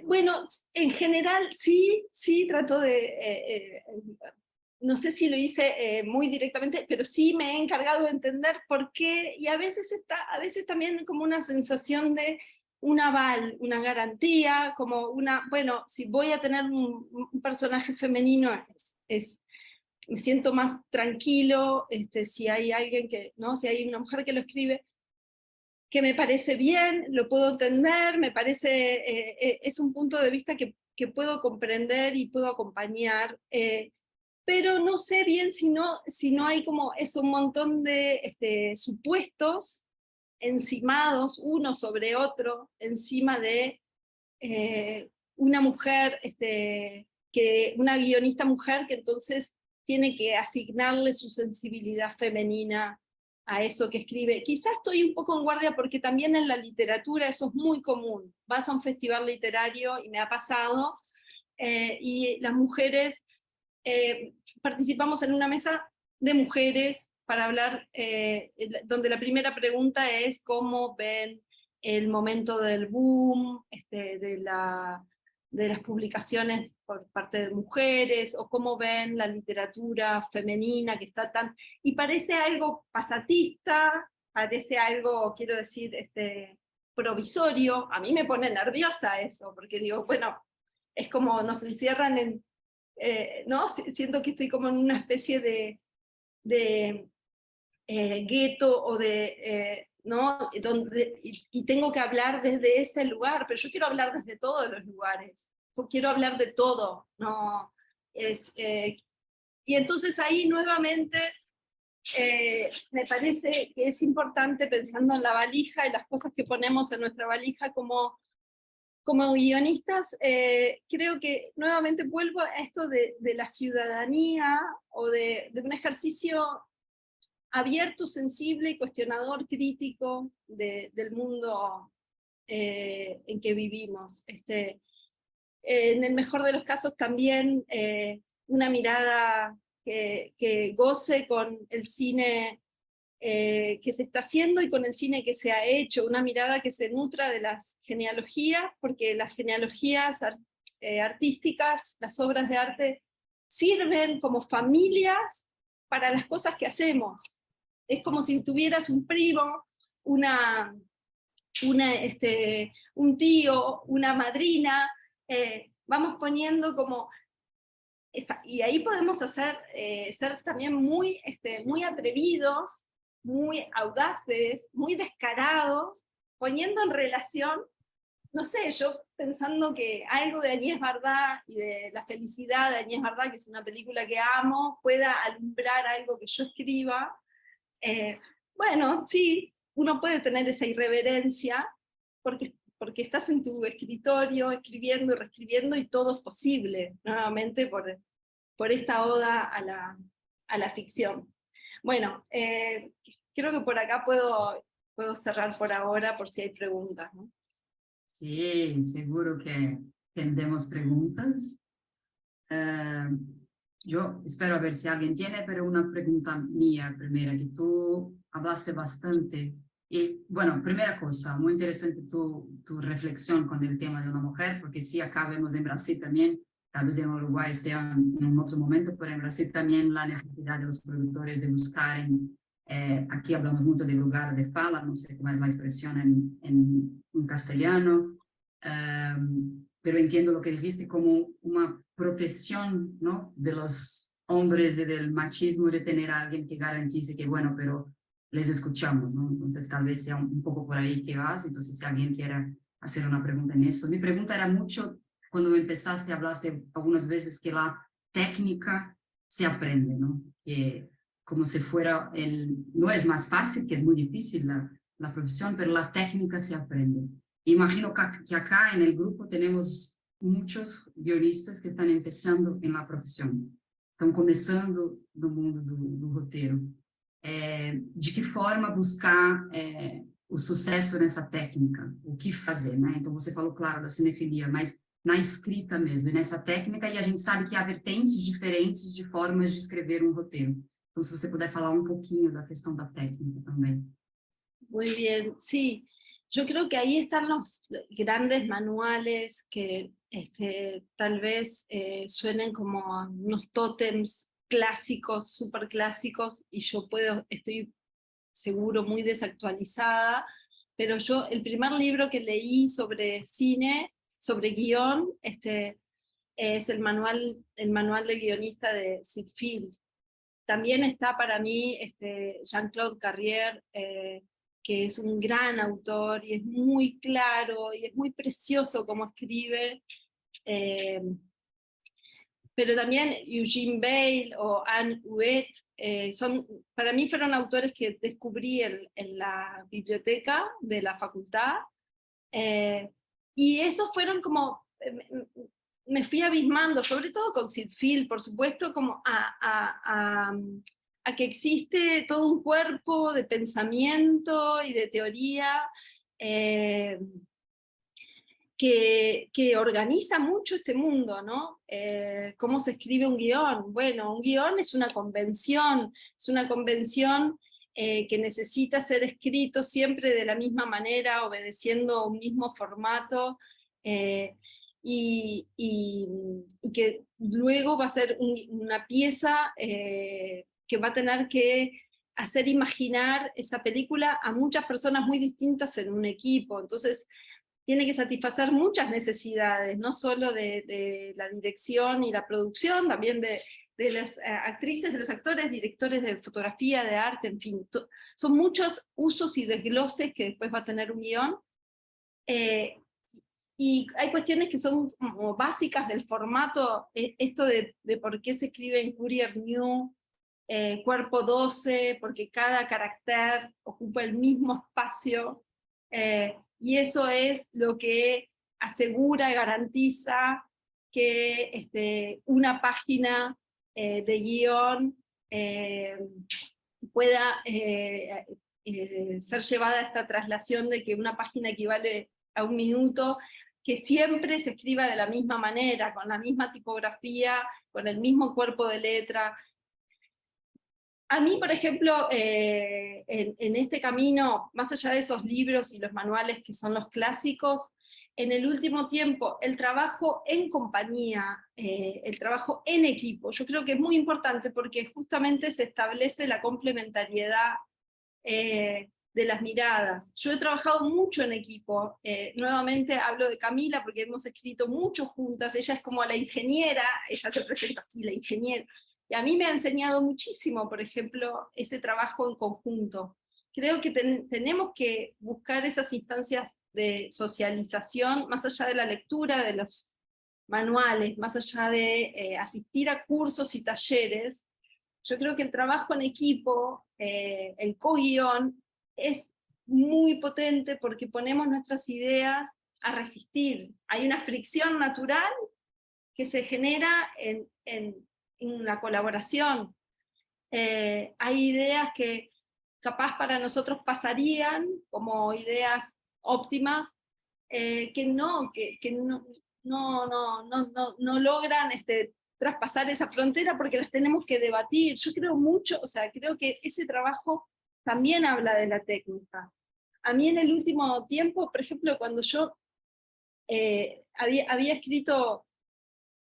Bueno, en general sí trato de... no sé si lo hice muy directamente, pero sí me he encargado de entender por qué, y a veces también como una sensación de un aval, una garantía, como bueno, si voy a tener un personaje femenino, me siento más tranquilo, si hay alguien ¿no? Si hay una mujer que lo escribe, que me parece bien, lo puedo entender, me parece, es un punto de vista que puedo comprender y puedo acompañar, pero no sé bien si no hay como un montón de supuestos encimados uno sobre otro, encima de una mujer, una guionista mujer que entonces tiene que asignarle su sensibilidad femenina a eso que escribe. Quizás estoy un poco en guardia porque también en la literatura eso es muy común. Vas a un festival literario, y me ha pasado, y las mujeres participamos en una mesa de mujeres para hablar, donde la primera pregunta es cómo ven el momento del boom, de las publicaciones por parte de mujeres, o cómo ven la literatura femenina que está tan... Y parece algo pasatista, parece algo, quiero decir, provisorio. A mmí me pone nerviosa eso, porque digo, bueno, es como nos encierran en... ¿no? Siento que estoy como en una especie de gueto, o ¿no? Y tengo que hablar desde ese lugar, pero yo quiero hablar desde todos los lugares, yo quiero hablar de todo, ¿no? Y entonces ahí nuevamente me parece que es importante, pensando en la valija y las cosas que ponemos en nuestra valija como guionistas, creo que nuevamente vuelvo a esto de la ciudadanía, o de un ejercicio abierto, sensible y cuestionador, crítico del mundo en que vivimos. En el mejor de los casos también una mirada que goce con el cine que se está haciendo y con el cine que se ha hecho, una mirada que se nutra de las genealogías, porque las genealogías artísticas, las obras de arte, sirven como familias para las cosas que hacemos. Es como si tuvieras un primo, un tío, una madrina, vamos poniendo como y ahí podemos hacer, ser también muy, muy atrevidos, muy audaces, muy descarados, poniendo en relación, no sé, yo pensando que algo de Agnès Varda y de La felicidad de Agnès Varda, que es una película que amo, pueda alumbrar algo que yo escriba. Bueno, sí, uno puede tener esa irreverencia, porque estás en tu escritorio escribiendo y reescribiendo y todo es posible, nuevamente por esta oda a la ficción. Bueno, creo que por acá puedo cerrar por ahora por si hay preguntas, ¿no? Sí, seguro que tendremos preguntas. Eh, yo espero a ver si alguien tiene, pero una pregunta mía primera, que tú hablaste bastante. Y bueno, primera cosa, muy interesante tu reflexión con el tema de una mujer, porque sí, acá vemos en Brasil también, tal vez en Uruguay esté en un otro momento, pero en Brasil también la necesidad de los productores de buscar aquí hablamos mucho de lugar de fala, no sé cómo es la expresión en castellano, pero entiendo lo que dijiste como una protección, ¿no?, de los hombres y del machismo, de tener a alguien que garantice que, bueno, pero les escuchamos, ¿no? Entonces tal vez sea un poco por ahí que vas. Entonces si alguien quiera hacer una pregunta en eso. Mi pregunta era mucho, cuando empezaste, hablaste algunas veces que la técnica se aprende, ¿no? Que como si fuera no es más fácil, que es muy difícil la profesión, pero la técnica se aprende. Imagino que acá en el grupo tenemos muchos guionistas que están empezando en la profesión, estão começando no mundo do roteiro. De que forma buscar o sucesso nessa técnica? O que fazer, né? Então, você falou, claro, da cinefilia, mas na escrita mesmo, e nessa técnica, e a gente sabe que há vertentes diferentes de formas de escrever um roteiro. Então, se você puder falar um pouquinho da questão da técnica também. Muy bien, sí. Yo creo que ahí están los grandes manuales que tal vez suenen como unos tótems clásicos, súper clásicos, y yo estoy seguro muy desactualizada, pero yo el primer libro que leí sobre cine, sobre guión, es el manual de guionista de Sid Field. También está para mí Jean-Claude Carrière, que es un gran autor y es muy claro y es muy precioso como escribe, pero también Eugene Bale o Anne Huet, para mí fueron autores que descubrí en la biblioteca de la facultad, y esos fueron como, me fui abismando, sobre todo con Sid Field, por supuesto, como a que existe todo un cuerpo de pensamiento y de teoría que organiza mucho este mundo, ¿no? ¿Cómo se escribe un guión? Bueno, un guión es una convención que necesita ser escrito siempre de la misma manera, obedeciendo un mismo formato, y que luego va a ser una pieza que va a tener que hacer imaginar esa película a muchas personas muy distintas en un equipo. Entonces tiene que satisfacer muchas necesidades, no solo de la dirección y la producción, también de las actrices, de los actores, directores de fotografía, de arte, en fin, son muchos usos y desgloses que después va a tener un guión. Y hay cuestiones que son como básicas del formato, esto de por qué se escribe en Courier New, cuerpo 12, porque cada carácter ocupa el mismo espacio, y eso es lo que asegura y garantiza que una página de guión pueda ser llevada a esta traslación de que una página equivale a un minuto, que siempre se escriba de la misma manera, con la misma tipografía, con el mismo cuerpo de letra. A mí, por ejemplo, en este camino, más allá de esos libros y los manuales que son los clásicos, en el último tiempo, el trabajo en compañía, el trabajo en equipo, yo creo que es muy importante porque justamente se establece la complementariedad de las miradas. Yo he trabajado mucho en equipo, nuevamente hablo de Camila porque hemos escrito mucho juntas, ella es como la ingeniera, ella se presenta así, la ingeniera, y a mí me ha enseñado muchísimo, por ejemplo, ese trabajo en conjunto. Creo que tenemos que buscar esas instancias de socialización, más allá de la lectura de los manuales, más allá de asistir a cursos y talleres. Yo creo que el trabajo en equipo, el co-guión, es muy potente porque ponemos nuestras ideas a resistir. Hay una fricción natural que se genera en la colaboración. Hay ideas que capaz para nosotros pasarían como ideas óptimas, que no logran traspasar esa frontera porque las tenemos que debatir. Yo creo mucho, o sea, creo que ese trabajo también habla de la técnica. A mí en el último tiempo, por ejemplo, cuando yo había escrito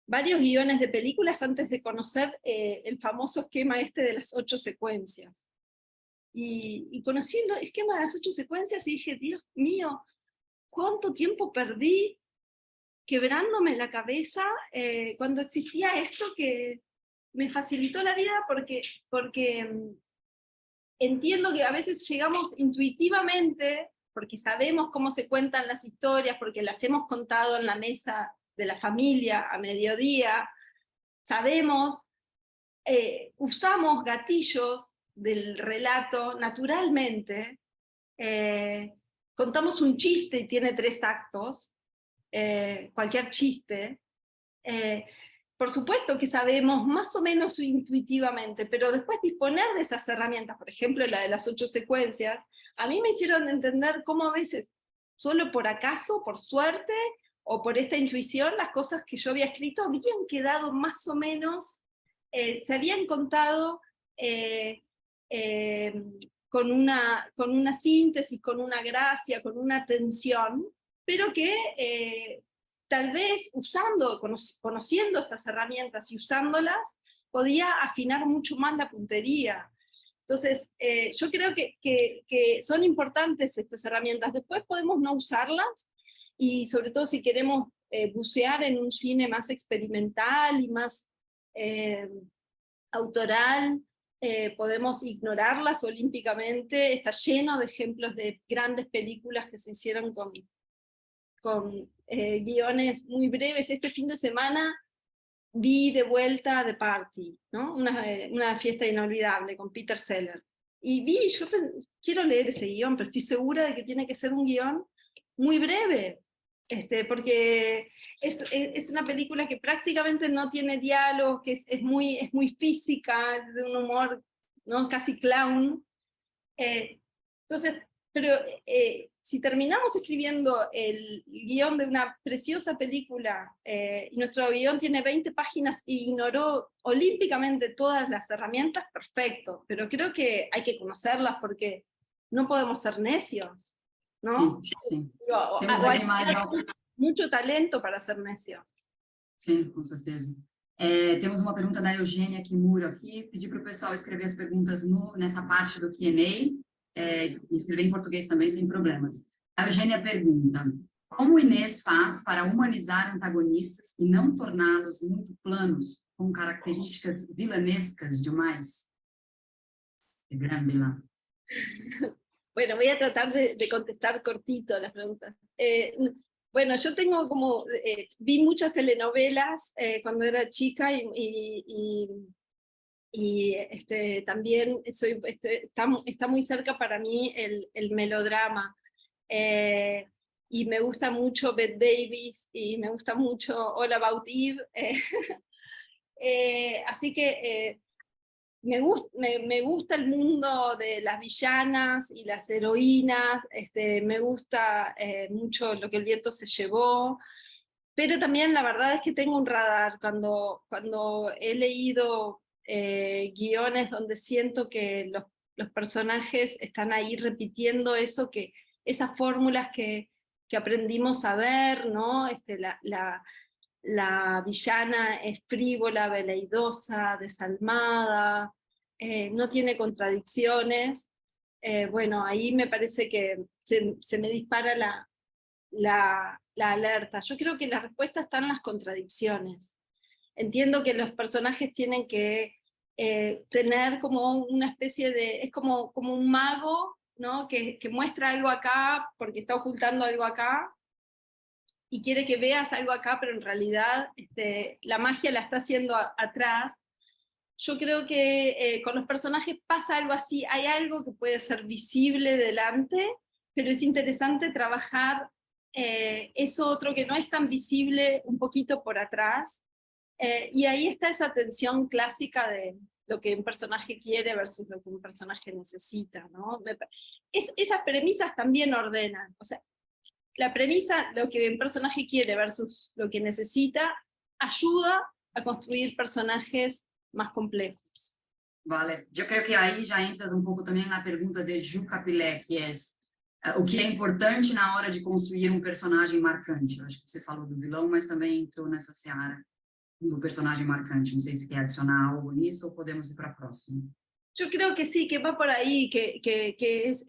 varios guiones de películas antes de conocer el famoso esquema de las 8 secuencias. Y conocí el esquema de las 8 secuencias y dije, Dios mío, ¿cuánto tiempo perdí quebrándome la cabeza cuando existía esto que me facilitó la vida? Porque entiendo que a veces llegamos intuitivamente, porque sabemos cómo se cuentan las historias, porque las hemos contado en la mesa de la familia a mediodía, sabemos, usamos gatillos del relato naturalmente, contamos un chiste y tiene 3 actos, cualquier chiste, por supuesto que sabemos más o menos intuitivamente, pero después disponer de esas herramientas, por ejemplo la de las 8 secuencias, a mí me hicieron entender cómo a veces, solo por acaso, por suerte, o por esta intuición, las cosas que yo había escrito habían quedado más o menos, se habían contado con una síntesis, con una gracia, con una tensión, pero que tal vez conociendo estas herramientas y usándolas, podía afinar mucho más la puntería. Entonces, yo creo que son importantes estas herramientas. Después podemos no usarlas, y sobre todo si queremos bucear en un cine más experimental y más autoral, podemos ignorarlas olímpicamente. Está lleno de ejemplos de grandes películas que se hicieron con guiones muy breves. Este fin de semana vi de vuelta The Party, ¿no? Una fiesta inolvidable con Peter Sellers. Y yo quiero leer ese guión, pero estoy segura de que tiene que ser un guión muy breve, porque es una película que prácticamente no tiene diálogo, que es muy física, de un humor, ¿no? Casi clown. Entonces, pero si terminamos escribiendo el guión de una preciosa película, y nuestro guión tiene 20 páginas e ignoró olímpicamente todas las herramientas, perfecto, pero creo que hay que conocerlas porque no podemos ser necios, ¿no? Sim, sim. Digo, Temos hay aqui mais mucho talento para ser necio. Sim, com certeza. Temos uma pergunta da Eugênia Kimura aqui, pedi para o pessoal escrever as perguntas nessa parte do Q&A, escrever em português também, sem problemas. A Eugênia pergunta, como Inês faz para humanizar antagonistas e não torná-los muito planos, com características vilanescas demais? É grande lá. Bueno, voy a tratar de contestar cortito las preguntas. Bueno, yo tengo vi muchas telenovelas cuando era chica y también está muy cerca para mí el melodrama. Y me gusta mucho Bette Davis y me gusta mucho All About Eve. Así que me gusta el mundo de las villanas y las heroínas, me gusta mucho Lo que el viento se llevó, pero también la verdad es que tengo un radar cuando he leído guiones donde siento que los personajes están ahí repitiendo esas fórmulas que aprendimos a ver, ¿no? La villana es frívola, veleidosa, desalmada, no tiene contradicciones. bueno, ahí me parece que se me dispara la alerta. Yo creo que la respuesta está en las contradicciones. Entiendo que los personajes tienen que tener como una especie de, es como un mago, ¿no? que muestra algo acá porque está ocultando algo acá, y quiere que veas algo acá, pero en realidad la magia la está haciendo atrás. Yo creo que con los personajes pasa algo así, hay algo que puede ser visible delante, pero es interesante trabajar eso otro que no es tan visible un poquito por atrás, y ahí está esa tensión clásica de lo que un personaje quiere versus lo que un personaje necesita, ¿no? Esas premisas también ordenan, o sea, la premisa, lo que un personaje quiere versus lo que necesita, ayuda a construir personajes más complejos. Vale, eu creio que aí já entras um pouco também na pergunta de Ju Capilé, que é o que é importante na hora de construir um personagem marcante. Eu acho que você falou do vilão, mas também entrou nessa seara do personagem marcante. Não sei se quer adicionar algo nisso ou podemos ir para a próxima. Yo creo que sí, que va por ahí, que es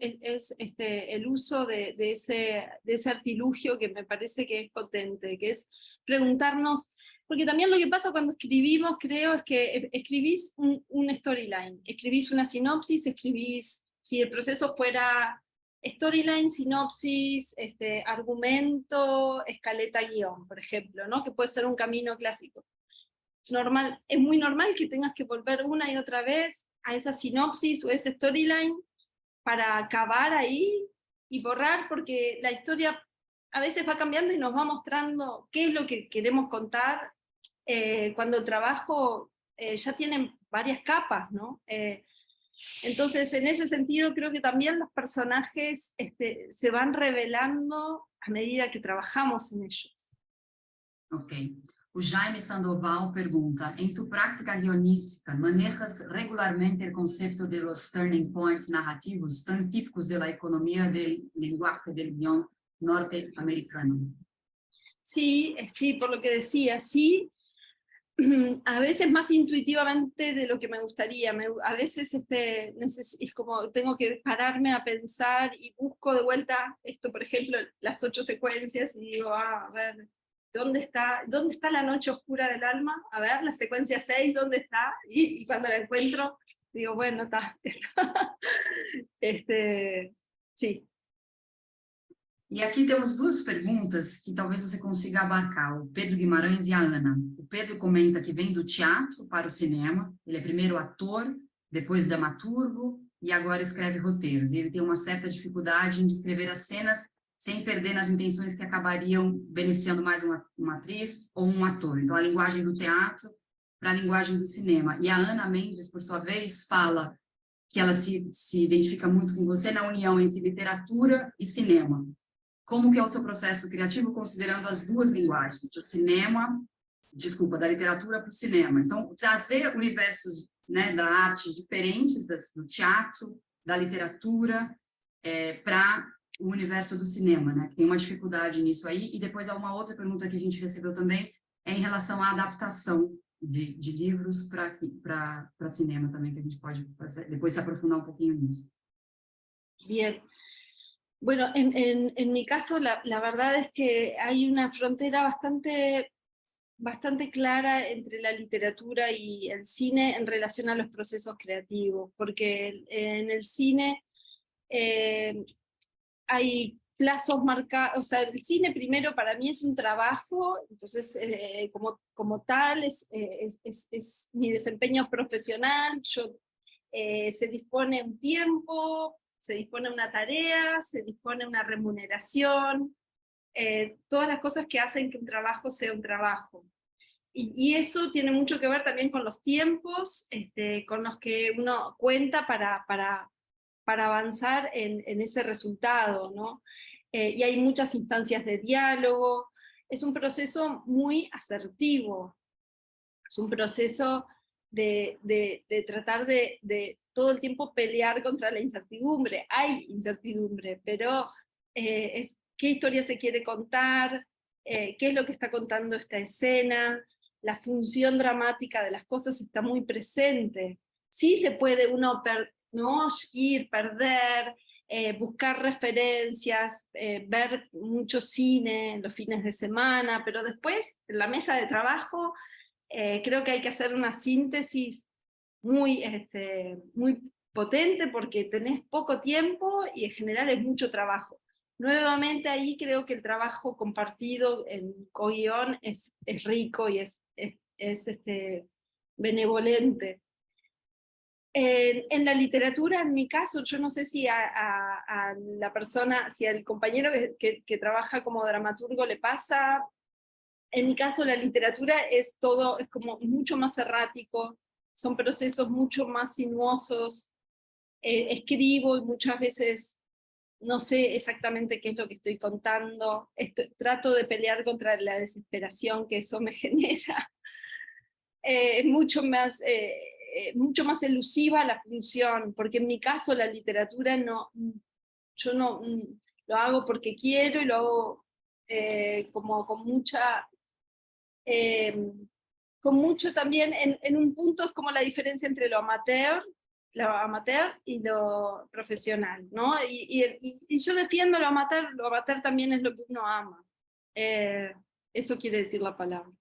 el uso de ese artilugio que me parece que es potente, que es preguntarnos, porque también lo que pasa cuando escribimos, creo, es que escribís un storyline, escribís una sinopsis, escribís, si el proceso fuera storyline, sinopsis, argumento, escaleta, guión, por ejemplo, ¿no? Que puede ser un camino clásico. Es muy normal que tengas que volver una y otra vez a esa sinopsis o ese storyline para acabar ahí y borrar, porque la historia a veces va cambiando y nos va mostrando qué es lo que queremos contar, cuando el trabajo ya tiene varias capas, ¿no? Entonces, en ese sentido, creo que también los personajes se van revelando a medida que trabajamos en ellos. Ok. O Jaime Sandoval pergunta, em tu práctica guionística, manejas regularmente el concepto de los turning points narrativos tan típicos de la economía del lenguaje del guión norteamericano? Sí, Sí, por lo que decía, sí, a veces más intuitivamente de lo que me gustaría. A veces es como tengo que pararme a pensar y busco de vuelta esto, por ejemplo, las 8 secuencias, y digo, a ver, ¿dónde está la noche oscura del alma? A ver, la secuencia 6, ¿dónde está? Y cuando la encuentro, digo, bueno, está. Sí. E aqui temos duas perguntas que talvez você consiga abarcar, o Pedro Guimarães e a Ana. O Pedro comenta que vem do teatro para o cinema, ele é primeiro ator, depois dramaturgo e agora escreve roteiros. E ele tem uma certa dificuldade em descrever as cenas sem perder nas intenções que acabariam beneficiando mais uma atriz ou um ator. Então, a linguagem do teatro para a linguagem do cinema. E a Ana Mendes, por sua vez, fala que ela se identifica muito com você na união entre literatura e cinema. Como que é o seu processo criativo considerando as duas linguagens, do cinema, da literatura para o cinema? Então, trazer universos, né, da arte diferentes, do teatro, da literatura, para o universo do cinema, né? Tem uma dificuldade nisso aí. E depois há uma outra pergunta que a gente recebeu também, em relação à adaptação de livros para cinema também, que a gente pode fazer, depois se aprofundar um pouquinho nisso. Bien. Bueno, en mi caso la verdad es que hay una frontera bastante clara entre la literatura y el cine en relación a los procesos creativos, porque en el cine hay plazos marcados, o sea, el cine primero para mí es un trabajo, entonces como tal es mi desempeño profesional, se dispone un tiempo, se dispone una tarea, se dispone una remuneración, todas las cosas que hacen que un trabajo sea un trabajo. Y eso tiene mucho que ver también con los tiempos con los que uno cuenta para avanzar en ese resultado, ¿no? Y hay muchas instancias de diálogo, es un proceso muy asertivo, es un proceso de tratar de todo el tiempo pelear contra la incertidumbre. Hay incertidumbre, pero es qué historia se quiere contar, qué es lo que está contando esta escena, la función dramática de las cosas está muy presente. Sí se puede uno ¿no? Ir, perder, buscar referencias, ver mucho cine los fines de semana, pero después en la mesa de trabajo creo que hay que hacer una síntesis muy, muy potente porque tenés poco tiempo y en general es mucho trabajo. Nuevamente ahí creo que el trabajo compartido en co-guión es rico y es benevolente. En la literatura, en mi caso, yo no sé si a la persona, si al compañero que trabaja como dramaturgo le pasa. En mi caso la literatura es todo, es como mucho más errático, son procesos mucho más sinuosos, escribo y muchas veces no sé exactamente qué es lo que estoy contando, trato de pelear contra la desesperación que eso me genera. Es mucho más elusiva la función, porque en mi caso la literatura no, yo no lo hago porque quiero y lo hago como con mucho también, en un punto es como la diferencia entre lo amateur y lo profesional, ¿no? Y yo defiendo lo amateur también es lo que uno ama. Eso quiere decir la palabra.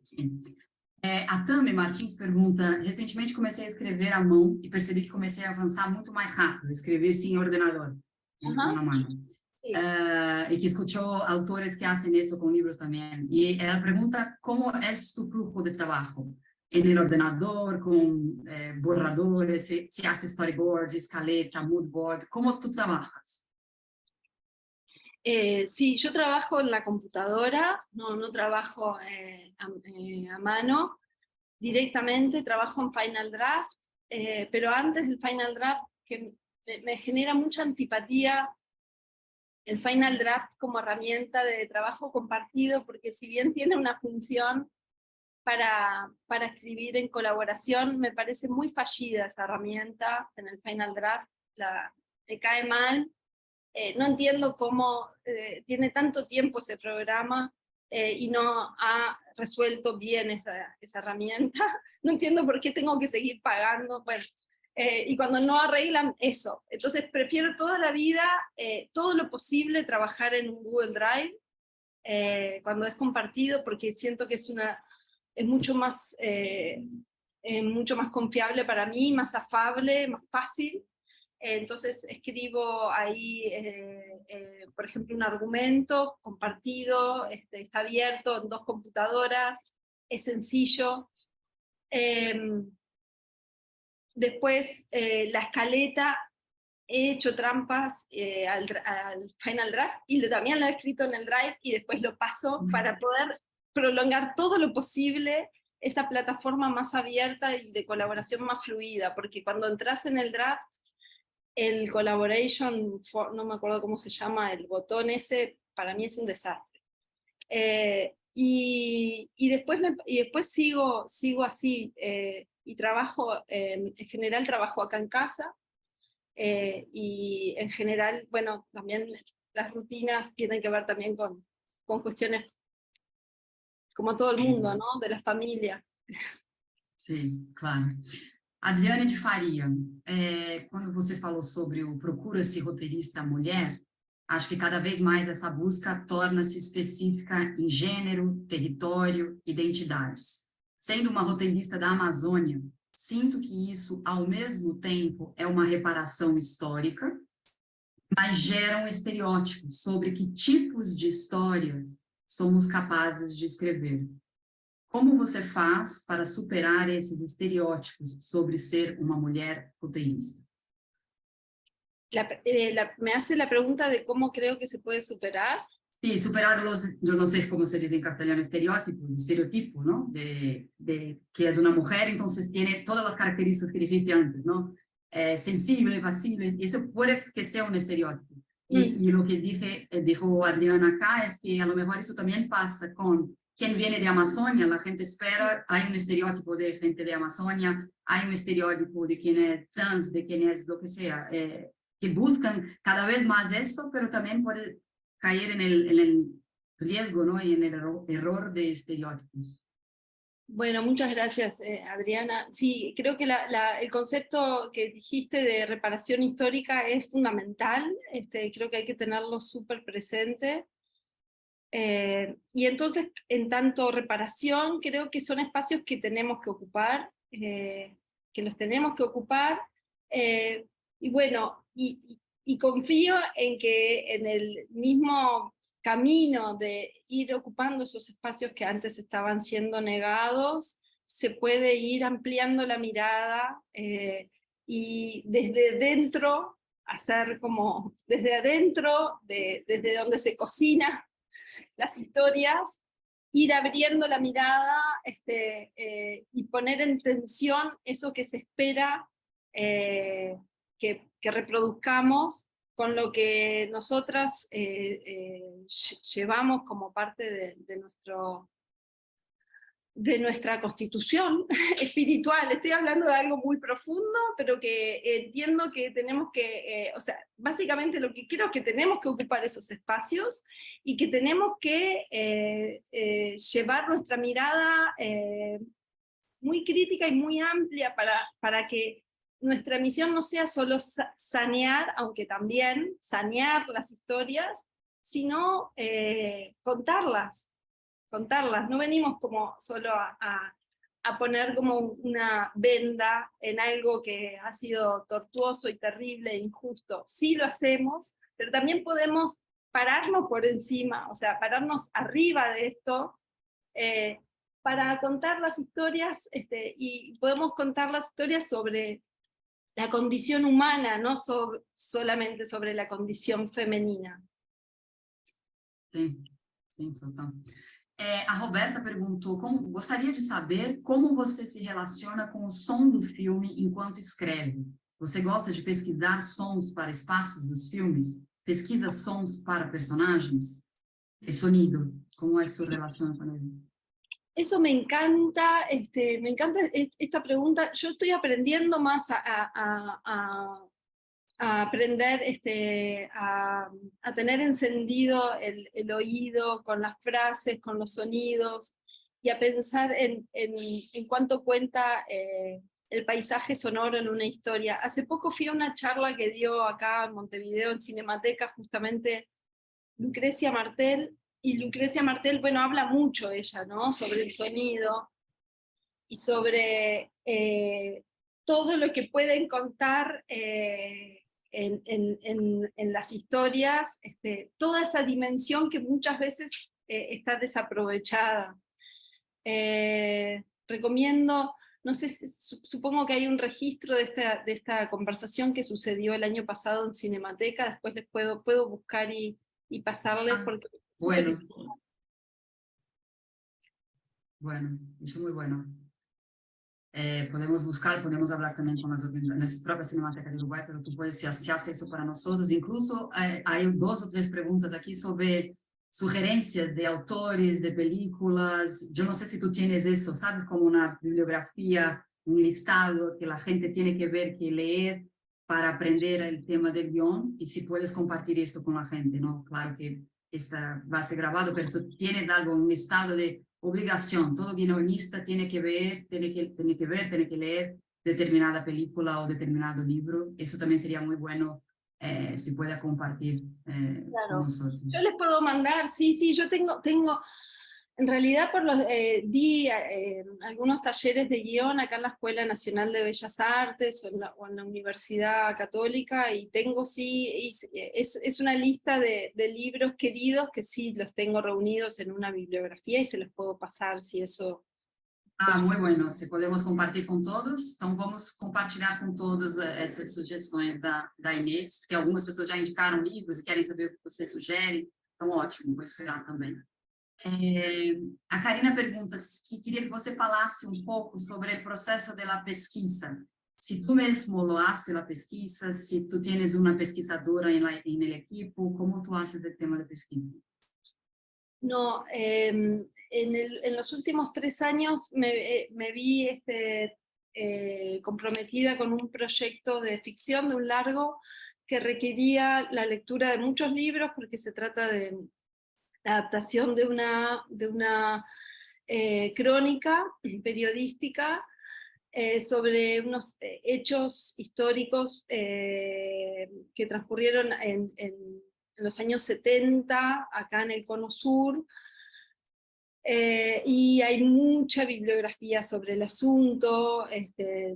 Sim. A Tami Martins pergunta, recentemente comecei a escrever à mão e percebi que comecei a avançar muito mais rápido, escrever sem ordenador, com a mão. Sí. Y que escuchó autores que hacen eso con libros también. Y ella pregunta, ¿cómo es tu flujo de trabajo? ¿En el ordenador, con borradores, si haces storyboard, escaleta, mood board? ¿Cómo tú trabajas? Sí, yo trabajo en la computadora, no trabajo a mano, directamente trabajo en Final Draft, pero antes del Final Draft, que me genera mucha antipatía el Final Draft como herramienta de trabajo compartido, porque si bien tiene una función para escribir en colaboración, me parece muy fallida esa herramienta en el Final Draft, me cae mal. No entiendo cómo tiene tanto tiempo ese programa y no ha resuelto bien esa herramienta. No entiendo por qué tengo que seguir pagando. Bueno, y cuando no arreglan eso. Entonces prefiero toda la vida, todo lo posible, trabajar en un Google Drive cuando es compartido, porque siento que es mucho más confiable para mí, más afable, más fácil. Entonces escribo ahí, por ejemplo, un argumento compartido, está abierto en 2 computadoras, es sencillo. Después la escaleta, he hecho trampas al Final Draft y también lo he escrito en el Drive y después lo paso para poder prolongar todo lo posible esa plataforma más abierta y de colaboración más fluida, porque cuando entras en el draft, el collaboration, no me acuerdo cómo se llama, el botón ese, para mí es un desastre. Y después sigo así, y trabajo, en general trabajo acá en casa, y en general, bueno, también las rutinas tienen que ver también con cuestiones como todo el mundo, ¿no? De la familia. Sim, claro. Adriane de Faria, quando você falou sobre o procura-se roteirista mulher, acho que cada vez mais essa busca torna-se específica em gênero, território, identidades. Sendo uma roteirista da Amazônia, sinto que isso, ao mesmo tempo, é uma reparação histórica, mas gera um estereótipo sobre que tipos de histórias somos capazes de escrever. Como você faz para superar esses estereótipos sobre ser uma mulher roteirista? Me hace la pregunta de cómo creo que se puede superar. Sí, superar yo no sé cómo se dice en castellano, estereotipo, ¿no? De que es una mujer, entonces tiene todas las características que dijiste antes, ¿no? Sensible, pasible, y eso puede que sea un estereotipo. Y lo que dijo Adriana acá es que a lo mejor eso también pasa con quien viene de Amazonia, la gente espera, hay un estereotipo de gente de Amazonia, hay un estereotipo de quien es trans, de quien es lo que sea, que buscan cada vez más eso, pero también puede caer en el riesgo, ¿no? Y en el error de estereotipos. Bueno, muchas gracias, Adriana. Sí, creo que el concepto que dijiste de reparación histórica es fundamental, creo que hay que tenerlo súper presente. Y entonces, en tanto reparación, creo que son espacios que tenemos que ocupar, que los tenemos que ocupar, y bueno, y confío en que en el mismo camino de ir ocupando esos espacios que antes estaban siendo negados, se puede ir ampliando la mirada, y desde dentro, hacer como desde adentro, desde donde se cocina las historias, ir abriendo la mirada, y poner en tensión eso que se espera, que reproduzcamos con lo que nosotras llevamos como parte de nuestra constitución espiritual. Estoy hablando de algo muy profundo, pero que entiendo que tenemos que, o sea, básicamente lo que creo es que tenemos que ocupar esos espacios y que tenemos que llevar nuestra mirada muy crítica y muy amplia para que nuestra misión no sea solo sanear, aunque también sanear las historias, sino contarlas. No venimos como solo a poner como una venda en algo que ha sido tortuoso y terrible e injusto. Sí lo hacemos, pero también podemos pararnos por encima, o sea, pararnos arriba de esto, eh, para contar las historias, y podemos contar las historias sobre la condición humana, no solamente sobre la condición femenina. Sim, sim, total. A Roberta perguntou, gostaria de saber como você se relaciona com o som do filme enquanto escreve. Você gosta de pesquisar sons para espaços dos filmes? Pesquisa sons para personagens? El sonido, ¿cómo es su relación con él? Eso me encanta esta pregunta. Yo estoy aprendiendo más a aprender a tener encendido el oído con las frases, con los sonidos, y a pensar en cuánto cuenta el paisaje sonoro en una historia. Hace poco fui a una charla que dio acá en Montevideo, en Cinemateca, justamente Lucrecia Martel, y Lucrecia Martel, bueno, habla mucho ella, ¿no? Sobre el sonido y sobre todo lo que pueden contar en las historias, toda esa dimensión que muchas veces está desaprovechada. Recomiendo, no sé, supongo que hay un registro de esta conversación que sucedió el año pasado en Cinemateca, después les puedo buscar y pasarles, porque es bueno. Bueno, eso es muy bueno. Podemos buscar, podemos hablar también con la propia Cinemateca de Uruguay, pero tú puedes, si hace eso para nosotros. Incluso hay 2 o 3 preguntas aquí sobre sugerencias de autores, de películas. Yo no sé si tú tienes eso, ¿sabes? Como una bibliografía, un listado que la gente tiene que ver, que leer para aprender el tema del guión, y si puedes compartir esto con la gente, ¿no? Claro que esta va a ser grabado, pero si tienes algo, un listado de obligación, todo guionista tiene que ver, tiene que leer determinada película o determinado libro. Eso también sería muy bueno si pueda compartir claro, con nosotros. Yo les puedo mandar, sí, yo tengo en realidad di algunos talleres de guión acá en la Escuela Nacional de Bellas Artes o en la Universidad Católica, y tengo es una lista de libros queridos que sí los tengo reunidos en una bibliografía y se los puedo pasar si eso... Muy bueno, se podemos compartir com todos, então vamos compartilhar com todos essas sugestões da Inês, porque algumas pessoas já indicaram livros e querem saber o que você sugere, então ótimo, vou esperar também. A Karina pergunta que queria que você falasse um pouco sobre o processo da pesquisa. Se tu mesmo lo haces a pesquisa, se tu tienes uma pesquisadora en el equipo, como tu haces el tema de pesquisa? No, en los últimos 3 años me vi comprometida con un proyecto de ficción, de un largo, que requería la lectura de muchos libros, porque se trata de la adaptación de una crónica periodística sobre unos hechos históricos que transcurrieron en los años 70, acá en el Cono Sur, y hay mucha bibliografía sobre el asunto,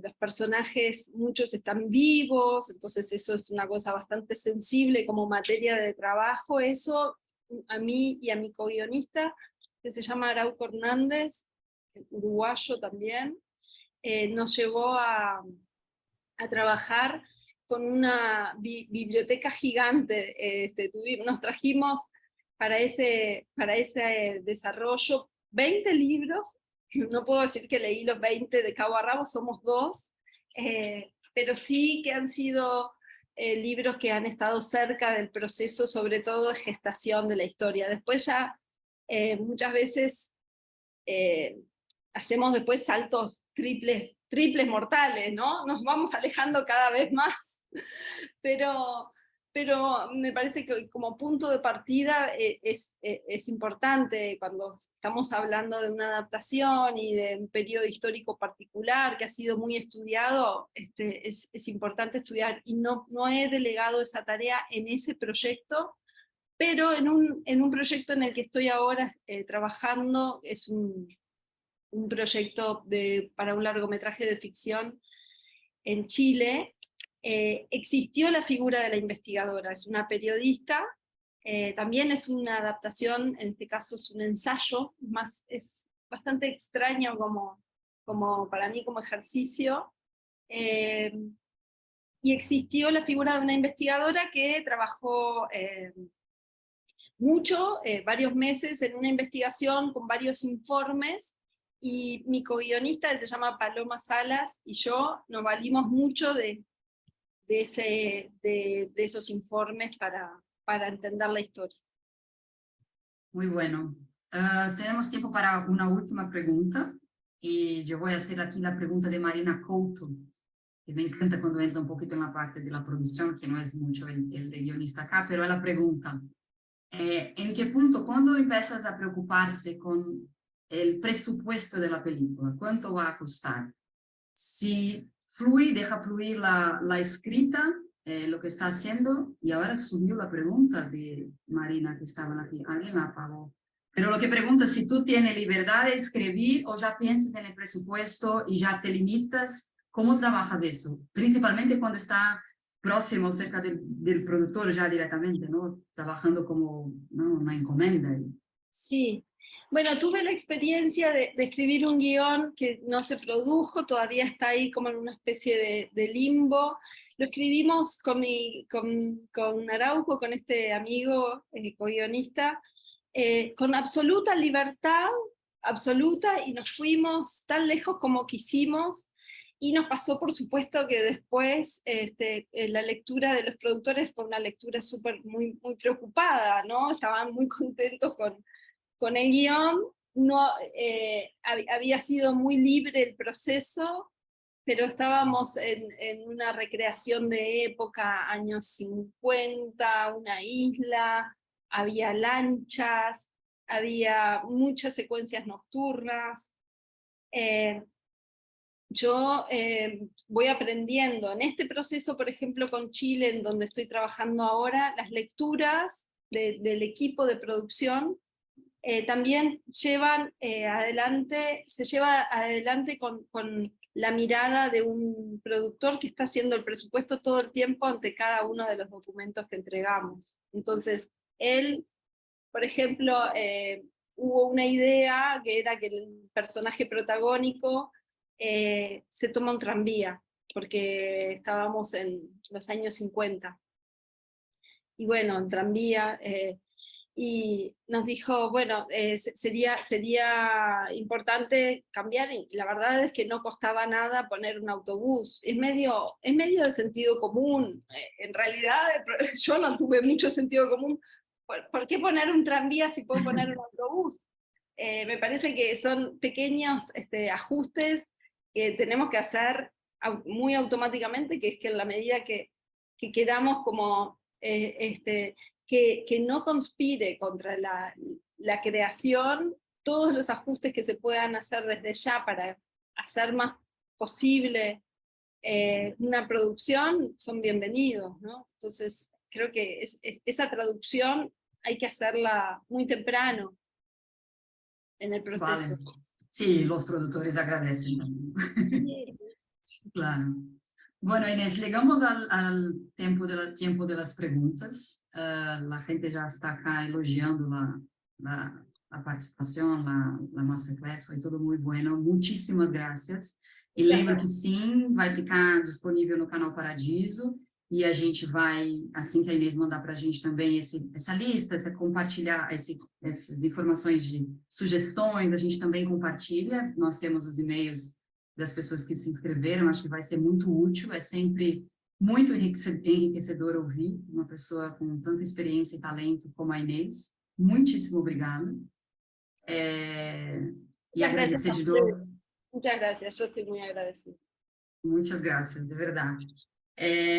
los personajes, muchos están vivos, entonces eso es una cosa bastante sensible como materia de trabajo. Eso a mí y a mi co-guionista, que se llama Arauco Hernández, uruguayo también, nos llevó a trabajar con una biblioteca gigante. Nos trajimos para ese desarrollo 20 libros, no puedo decir que leí los 20 de cabo a rabo, somos 2, pero sí que han sido libros que han estado cerca del proceso, sobre todo de gestación de la historia. Después ya muchas veces hacemos después saltos triples mortales, ¿no? Nos vamos alejando cada vez más, pero me parece que como punto de partida es importante cuando estamos hablando de una adaptación y de un periodo histórico particular que ha sido muy estudiado, es importante estudiar, y no he delegado esa tarea en ese proyecto, pero en un proyecto en el que estoy ahora trabajando, es un proyecto para un largometraje de ficción en Chile. Existió la figura de la investigadora, es una periodista, también es una adaptación, en este caso es un ensayo, es bastante extraño como para mí como ejercicio, y existió la figura de una investigadora que trabajó mucho, varios meses en una investigación con varios informes, y mi co-guionista, que se llama Paloma Salas, y yo nos valimos mucho de esos informes para entender la historia. Muy bueno. Tenemos tiempo para una última pregunta, y yo voy a hacer aquí la pregunta de Marina Couto, que me encanta cuando entra un poquito en la parte de la producción, que no es mucho el de guionista acá, pero ella pregunta, ¿en qué punto, cuando empiezas a preocuparse con el presupuesto de la película? ¿Cuánto va a costar? Si deja fluir la escrita, lo que está haciendo, y ahora subió la pregunta de Marina, que estaba aquí, alguien la apagó. Pero lo que pregunta es si tú tienes libertad de escribir o ya piensas en el presupuesto y ya te limitas. ¿Cómo trabajas eso? Principalmente cuando está próximo, cerca del productor ya directamente, ¿no? Trabajando como, ¿no?, una encomienda. Sí, bueno, tuve la experiencia de escribir un guión que no se produjo, todavía está ahí como en una especie de limbo. Lo escribimos con Arauco, con este amigo co-guionista, con absoluta libertad, absoluta, y nos fuimos tan lejos como quisimos. Y nos pasó, por supuesto, que después la lectura de los productores fue una lectura muy preocupada, ¿no? Estaban muy contentos con el guión. No, había sido muy libre el proceso, pero estábamos en una recreación de época, años 50, una isla, había lanchas, había muchas secuencias nocturnas. Yo voy aprendiendo en este proceso, por ejemplo, con Chile, en donde estoy trabajando ahora, las lecturas del equipo de producción también se lleva adelante con la mirada de un productor que está haciendo el presupuesto todo el tiempo ante cada uno de los documentos que entregamos. Entonces, él, por ejemplo, hubo una idea que era que el personaje protagónico se toma un tranvía, porque estábamos en los años 50. Y bueno, el tranvía... y nos dijo, bueno, sería importante cambiar, y la verdad es que no costaba nada poner un autobús. Es medio de sentido común. En realidad yo no tuve mucho sentido común. ¿Por qué poner un tranvía si puedo poner un autobús? Me parece que son pequeños ajustes que tenemos que hacer muy automáticamente, que es que en la medida que queramos como... que no conspire contra la creación, todos los ajustes que se puedan hacer desde ya para hacer más posible una producción son bienvenidos, ¿no? Entonces, creo que esa traducción hay que hacerla muy temprano en el proceso. Vale. Sí, los productores agradecen también. Sí. Claro. Bueno, Inés, llegamos al tiempo de las preguntas. La gente ya está acá elogiando la participación, la masterclass, foi tudo muito bueno. Muitíssimas graças. E lembro que sim, vai ficar disponível no canal Paradiso, e a gente vai, assim que a Inês mandar para a gente também essa lista, compartilhar essas informações de sugestões, a gente também compartilha. Nós temos os e-mails das pessoas que se inscreveram, acho que vai ser muito útil, é sempre muito enriquecedor ouvir uma pessoa com tanta experiência e talento como a Inês. Muitíssimo obrigada. E agradecer de novo. Muchas gracias, yo estoy muy agradecida. Muitas graças, de verdade.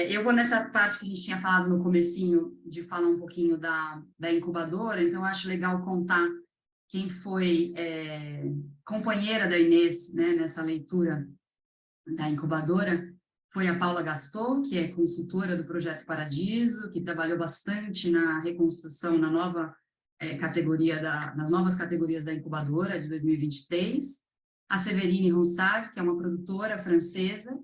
Eu vou nessa parte que a gente tinha falado no comecinho, de falar um pouquinho da incubadora, então acho legal contar quem foi companheira da Inês, né, nessa leitura da incubadora, foi a Paula Gaston, que é consultora do Projeto Paradiso, que trabalhou bastante na reconstrução, na nova categoria nas novas categorias da incubadora de 2023, a Severine Ronsard, que é uma produtora francesa,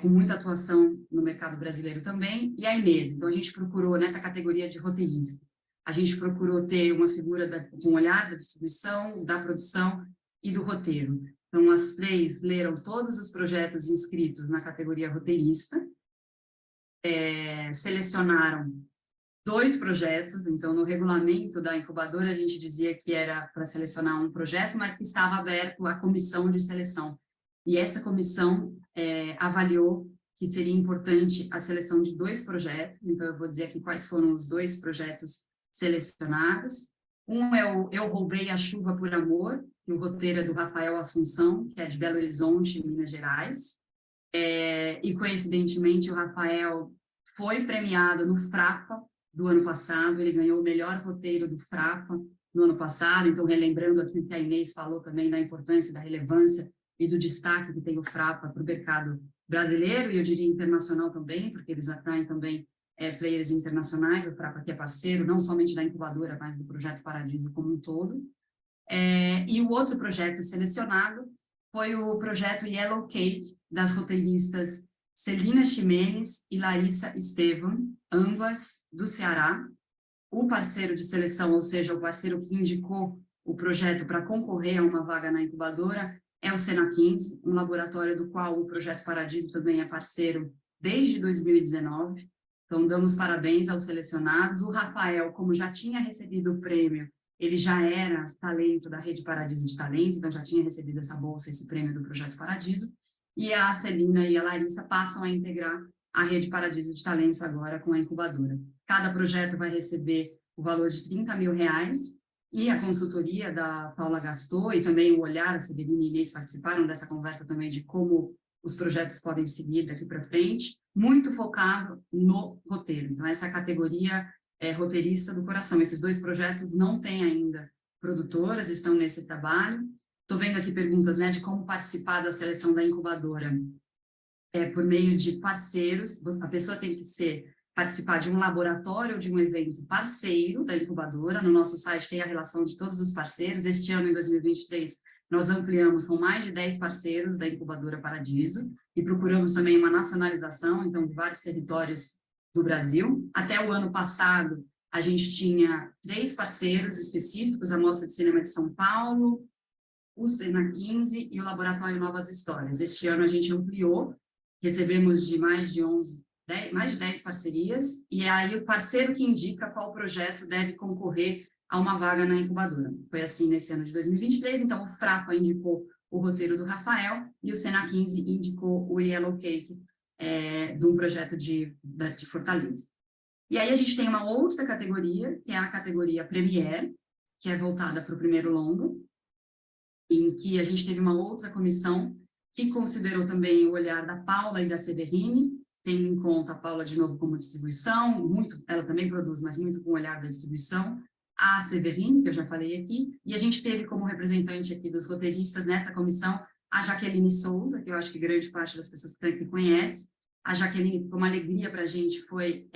com muita atuação no mercado brasileiro também, e a Inês. Então, a gente procurou, nessa categoria de roteirista, a gente procurou ter uma figura com um olhar da distribuição, da produção e do roteiro. Então, as três leram todos os projetos inscritos na categoria roteirista, selecionaram 2 projetos, então, no regulamento da incubadora, a gente dizia que era para selecionar um projeto, mas que estava aberto à comissão de seleção. E essa comissão avaliou que seria importante a seleção de 2 projetos, então eu vou dizer aqui quais foram os 2 projetos selecionados. Um é o Eu Roubei a Chuva por Amor, que o roteiro é do Rafael Assunção, que é de Belo Horizonte, Minas Gerais. E, coincidentemente, o Rafael foi premiado no Frapa do ano passado, ele ganhou o melhor roteiro do Frapa no ano passado, então, relembrando aqui o que a Inês falou também da importância, da relevância e do destaque que tem o Frapa para o mercado brasileiro, e eu diria internacional também, porque eles atraem também players internacionais, o Frapa que é parceiro, não somente da incubadora, mas do Projeto Paradiso como um todo. E o outro projeto selecionado foi o projeto Yellow Cake, das roteiristas Celina Ximenes e Larissa Estevam, ambas do Ceará. O parceiro de seleção, ou seja, o parceiro que indicou o projeto para concorrer a uma vaga na incubadora, é o Sena 15, um laboratório do qual o Projeto Paradiso também é parceiro desde 2019. Então, damos parabéns aos selecionados. O Rafael, como já tinha recebido o prêmio, ele já era talento da Rede Paradiso de Talento, então já tinha recebido essa bolsa, esse prêmio do Projeto Paradiso. E a Celina e a Larissa passam a integrar a Rede Paradiso de Talentos agora com a incubadora. Cada projeto vai receber o valor de R$30 mil, e a consultoria da Paula Gaston e também o olhar, a Severine e Inês participaram dessa conversa também de como os projetos podem seguir daqui para frente, muito focado no roteiro. Então, essa categoria roteirista do coração. Esses 2 projetos não têm ainda produtoras, estão nesse trabalho. Estou vendo aqui perguntas, né, de como participar da seleção da incubadora. Por meio de parceiros, a pessoa tem que participar de um laboratório ou de um evento parceiro da incubadora. No nosso site tem a relação de todos os parceiros. Este ano, em 2023, nós ampliamos, são mais de 10 parceiros da incubadora Paradiso, e procuramos também uma nacionalização, então, de vários territórios do Brasil. Até o ano passado, a gente tinha 3 parceiros específicos, a Mostra de Cinema de São Paulo, o Sena 15 e o Laboratório Novas Histórias. Este ano a gente ampliou, recebemos de mais de 10 parcerias, e aí o parceiro que indica qual projeto deve concorrer a uma vaga na incubadora. Foi assim nesse ano de 2023, então o Frapa indicou o roteiro do Rafael, e o Sena 15 indicou o Yellow Cake, de um projeto de Fortaleza. E aí a gente tem uma outra categoria, que é a categoria Premiere, que é voltada para o primeiro longo, em que a gente teve uma outra comissão que considerou também o olhar da Paula e da Severine, tendo em conta a Paula, de novo, como distribuição, ela também produz, mas muito com o olhar da distribuição, a Severine, que eu já falei aqui, e a gente teve como representante aqui dos roteiristas nessa comissão a Jaqueline Souza, que eu acho que grande parte das pessoas que estão aqui conhece. A Jaqueline, com uma alegria para a gente, foi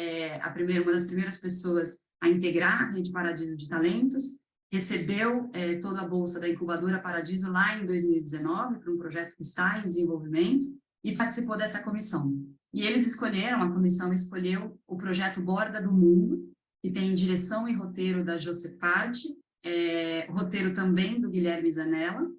uma das primeiras pessoas a integrar a Rede Paradiso de Talentos, recebeu toda a bolsa da Incubadora Paradiso lá em 2019, para um projeto que está em desenvolvimento, e participou dessa comissão. E eles escolheram, a comissão escolheu o projeto Borda do Mundo, que tem direção e roteiro da Josefarte, roteiro também do Guilherme Zanella,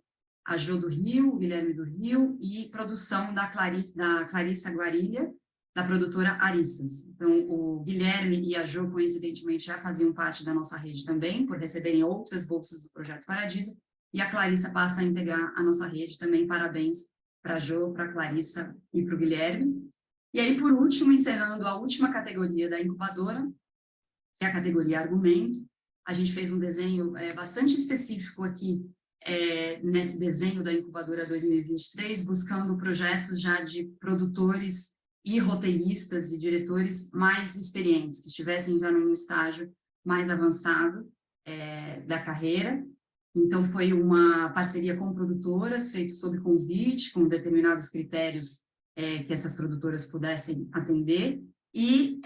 a Jo do Rio, o Guilherme do Rio, e produção da Clarissa Guarilha, da produtora Arissas. Então, o Guilherme e a Jo, coincidentemente, já faziam parte da nossa rede também, por receberem outras bolsas do Projeto Paradiso, e a Clarissa passa a integrar a nossa rede também. Parabéns para a Jo, para a Clarissa e para o Guilherme. E aí, por último, encerrando a última categoria da incubadora, que é a categoria Argumento, a gente fez um desenho bastante específico aqui, nesse desenho da Incubadora 2023, buscando projetos já de produtores e roteiristas e diretores mais experientes, que estivessem já num estágio mais avançado da carreira. Então, foi uma parceria com produtoras, feito sob convite, com determinados critérios que essas produtoras pudessem atender. E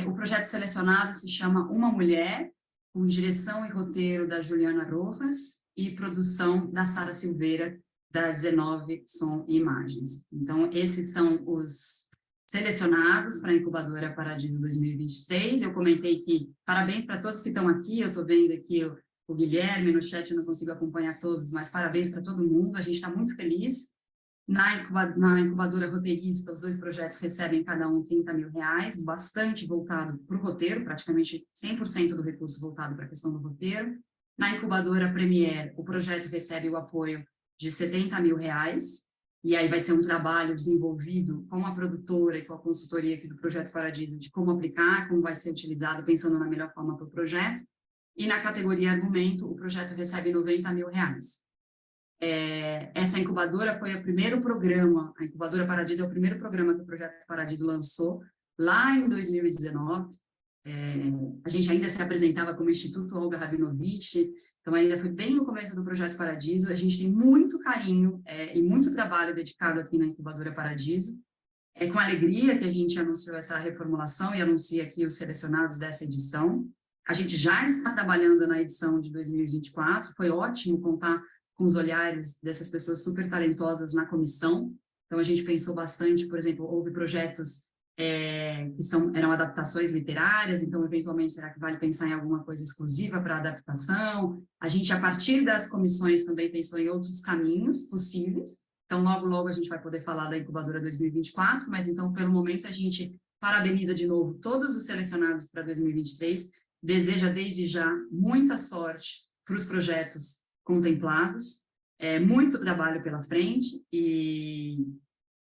o projeto selecionado se chama Uma Mulher, com direção e roteiro da Juliana Rojas e produção da Sara Silveira, da 19 Som e Imagens. Então, esses são os selecionados para a Incubadora Paradiso 2023. Eu comentei que parabéns para todos que estão aqui, eu estou vendo aqui o Guilherme no chat, eu não consigo acompanhar todos, mas parabéns para todo mundo, a gente está muito feliz. Na incubadora roteirista, os 2 projetos recebem cada um R$30 mil, bastante voltado para o roteiro, praticamente 100% do recurso voltado para a questão do roteiro. Na incubadora Premier, o projeto recebe o apoio de R$70 mil, e aí vai ser um trabalho desenvolvido com a produtora e com a consultoria aqui do Projeto Paradiso, de como aplicar, como vai ser utilizado, pensando na melhor forma para o projeto. E na categoria Argumento, o projeto recebe R$90 mil. Essa incubadora foi o primeiro programa, a Incubadora Paradiso é o primeiro programa que o Projeto Paradiso lançou, lá em 2019. A gente ainda se apresentava como Instituto Olga Rabinovich, então ainda foi bem no começo do Projeto Paradiso. A gente tem muito carinho e muito trabalho dedicado aqui na Incubadora Paradiso. É com alegria que a gente anunciou essa reformulação e anuncia aqui os selecionados dessa edição. A gente já está trabalhando na edição de 2024, foi ótimo contar com os olhares dessas pessoas super talentosas na comissão. Então, a gente pensou bastante, por exemplo, houve projetos que eram adaptações literárias, então, eventualmente, será que vale pensar em alguma coisa exclusiva para adaptação? A gente, a partir das comissões, também pensou em outros caminhos possíveis. Então, logo, logo, a gente vai poder falar da Incubadora 2024, mas, então, pelo momento, a gente parabeniza de novo todos os selecionados para 2023, deseja, desde já, muita sorte para os projetos contemplados, muito trabalho pela frente, e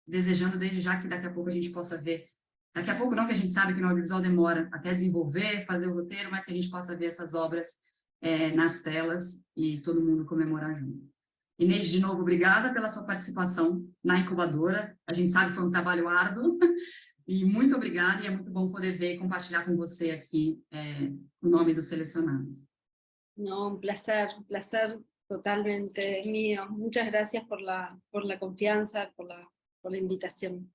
desejando desde já que daqui a pouco a gente possa ver, daqui a pouco não, que a gente sabe que no audiovisual demora até desenvolver, fazer o roteiro, mas que a gente possa ver essas obras nas telas e todo mundo comemorar junto. Inês, de novo, obrigada pela sua participação na incubadora, a gente sabe que foi um trabalho árduo, e muito obrigada, e é muito bom poder ver e compartilhar com você aqui o nome dos selecionados. No, un placer totalmente mío. Muchas gracias por la confianza, por la invitación.